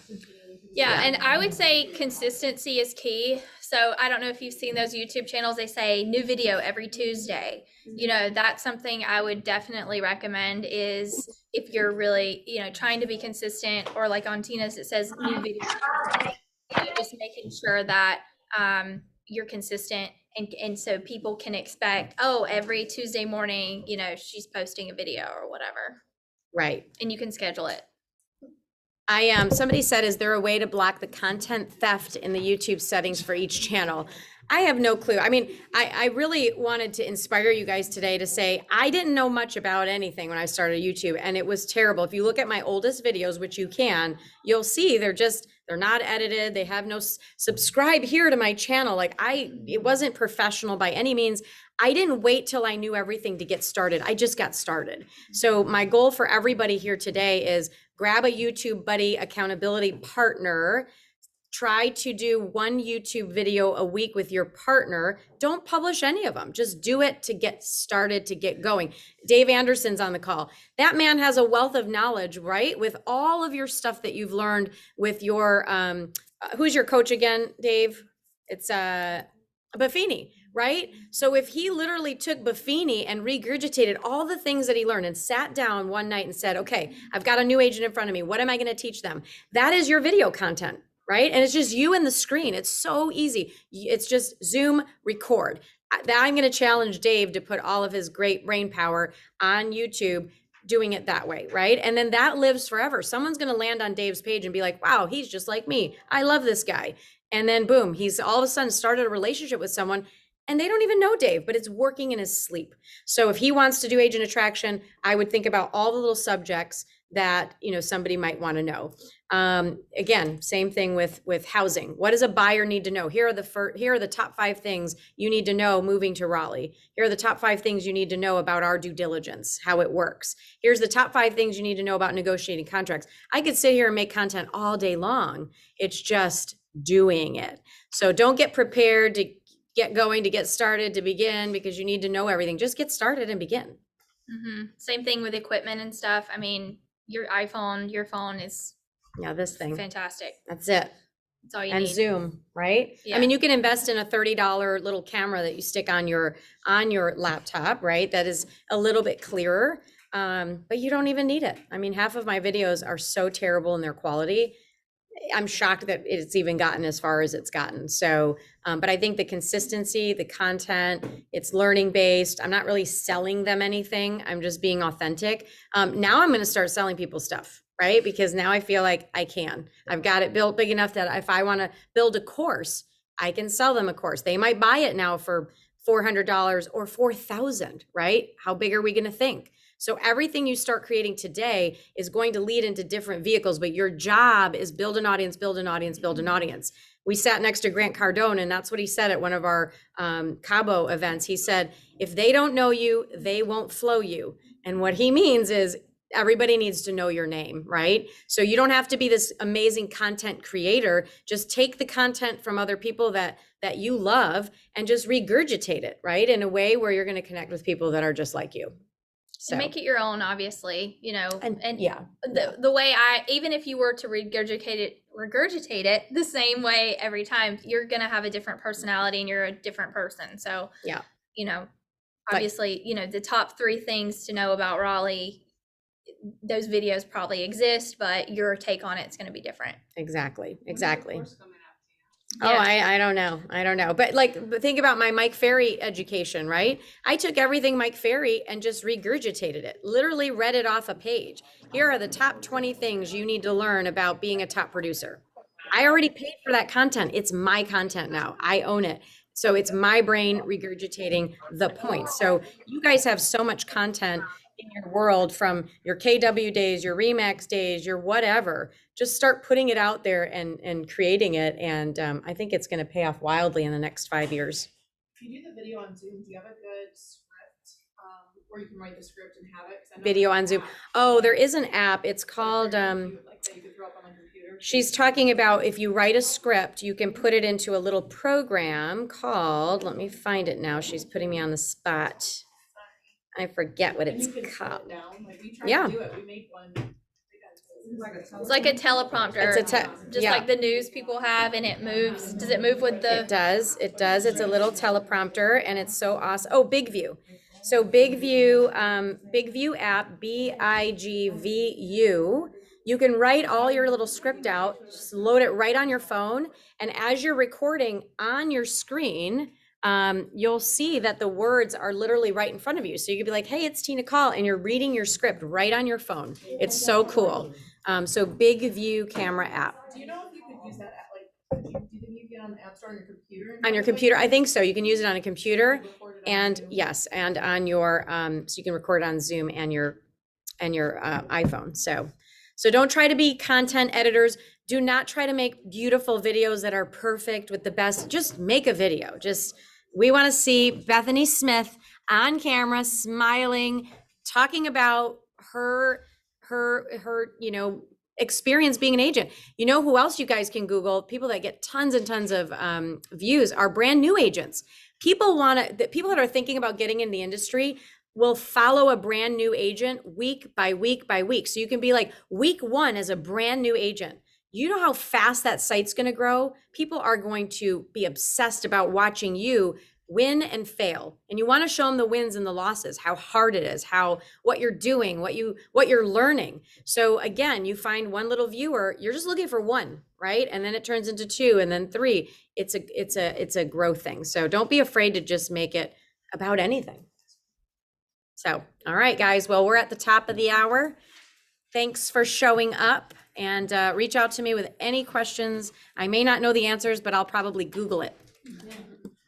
Yeah, and I would say consistency is key. So I don't know if you've seen those YouTube channels, they say new video every Tuesday. That's something I would definitely recommend is if you're really, trying to be consistent, or like on Tina's, it says new video. Just making sure that you're consistent, and so people can expect, oh, every Tuesday morning, she's posting a video or whatever, Right. and you can schedule it. Somebody said, is there a way to block the content theft in the YouTube settings for each channel? I have no clue. I mean, I really wanted to inspire you guys today to say, I didn't know much about anything when I started YouTube, and it was terrible. If you look at my oldest videos, which you can, you'll see they're not edited. They have no subscribe here to my channel. It wasn't professional by any means. I didn't wait till I knew everything to get started. I just got started. So my goal for everybody here today is grab a Tubebuddy accountability partner. Try to do one YouTube video a week with your partner. Don't publish any of them. Just do it to get started, to get going. Dave Anderson's on the call. That man has a wealth of knowledge, right? With all of your stuff that you've learned with your, who's your coach again, Dave? It's Buffini, right? So if he literally took Buffini and regurgitated all the things that he learned and sat down one night and said, okay, I've got a new agent in front of me. What am I going to teach them? That is your video content, right? And it's just you and the screen. It's so easy. It's just Zoom, record. I'm going to challenge Dave to put all of his great brain power on YouTube, doing it that way, right? And then that lives forever. Someone's going to land on Dave's page and be like, wow, he's just like me. I love this guy. And then boom, he's all of a sudden started a relationship with someone and they don't even know Dave, but it's working in his sleep. So if he wants to do agent attraction, I would think about all the little subjects that, somebody might want to know. Again, same thing with housing. What does a buyer need to know? Here are the top 5 things you need to know moving to Raleigh. Here are the top 5 things you need to know about our due diligence, how it works. Here's the top 5 things you need to know about negotiating contracts. I could sit here and make content all day long. It's just doing it. So don't get prepared to get going, to get started, to begin, because you need to know everything. Just get started and begin. Same thing with equipment and stuff. I mean, your phone is this thing. fantastic. That's it. That's all you And need. Zoom, right? Yeah. I mean, you can invest in a $30 little camera that you stick on your laptop, right? That is a little bit clearer, but you don't even need it. I mean, half of my videos are so terrible in their quality. I'm shocked that it's even gotten as far as it's gotten. So, but I think the consistency, the content, it's learning based. I'm not really selling them anything. I'm just being authentic. Now I'm going to start selling people stuff, right? Because now I feel like I can. I've got it built big enough that if I want to build a course, I can sell them a course. They might buy it now for $400 or $4,000, right? How big are we going to think? So everything you start creating today is going to lead into different vehicles, but your job is build an audience, build an audience, build an audience. We sat next to Grant Cardone, and that's what he said at one of our Cabo events. He said, if they don't know you, they won't flow you. And what he means is everybody needs to know your name, right? So you don't have to be this amazing content creator. Just take the content from other people that you love and just regurgitate it, right? In a way where you're going to connect with people that are just like you. So And make it your own, obviously, and yeah, the way even if you were to regurgitate it the same way every time, you're going to have a different personality and you're a different person. So, yeah, obviously, the top 3 things to know about Raleigh, those videos probably exist, but your take on it's going to be different. exactly. Course coming out, Oh, Yeah. I don't know. But think about my Mike Ferry education, right? I took everything Mike Ferry and just regurgitated it, literally read it off a page. Here are the top 20 things you need to learn about being a top producer. I already paid for that content. It's my content now. I own it. So it's my brain regurgitating the points. So you guys have so much content in your world from your KW days, your Remax days, your whatever. Just start putting it out there and creating it. And I think it's going to pay off wildly in the next 5 years. If you do the video on Zoom, do you have a good script, where you can write the script and have it? 'Cause I know Video there's on an Zoom. app, Oh, but there is an app. It's called, like that you could throw up on the computer. she's talking about if you write a script, you can put it into a little program called, let me find it now. She's putting me on the spot. I forget what And it's you can slow called. it down, like we tried Yeah. to do it, we made one. It's like a teleprompter, It's a just yeah. like the news people have, and it moves. Does it move with the? It does. It does. It's a little teleprompter, and it's so awesome. Oh, Big View. So Big View app, BIGVU. You can write all your little script out, just load it right on your phone, and as you're recording on your screen, you'll see that the words are literally right in front of you. So you could be like, "Hey, it's Tina Caul," and you're reading your script right on your phone. It's so cool. So Big View camera app. Do you know if you could use that at do you think you get on the App Store on your computer? and On your have it? computer, I think so. You can use it on a computer. Record it on And Zoom? yes, and on your, so you can record on Zoom and your iPhone. So don't try to be content editors. Do not try to make beautiful videos that are perfect with the best. Just make a video. We want to see Bethany Smith on camera, smiling, talking about her, experience being an agent. You know who else you guys can Google? People that get tons and tons of views are brand new agents. People that are thinking about getting in the industry will follow a brand new agent week by week by week. So you can be like week 1 as a brand new agent. You know how fast that site's going to grow? People are going to be obsessed about watching you win and fail. And you want to show them the wins and the losses, how hard it is, what you're doing, what you're learning. So again, you find one little viewer, you're just looking for one, right? And then it turns into 2 and then 3. It's a growth thing. So don't be afraid to just make it about anything. So, all right, guys. Well, we're at the top of the hour. Thanks for showing up, and reach out to me with any questions. I may not know the answers, but I'll probably Google it.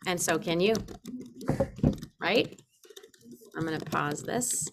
And so can you, right? I'm going to pause this.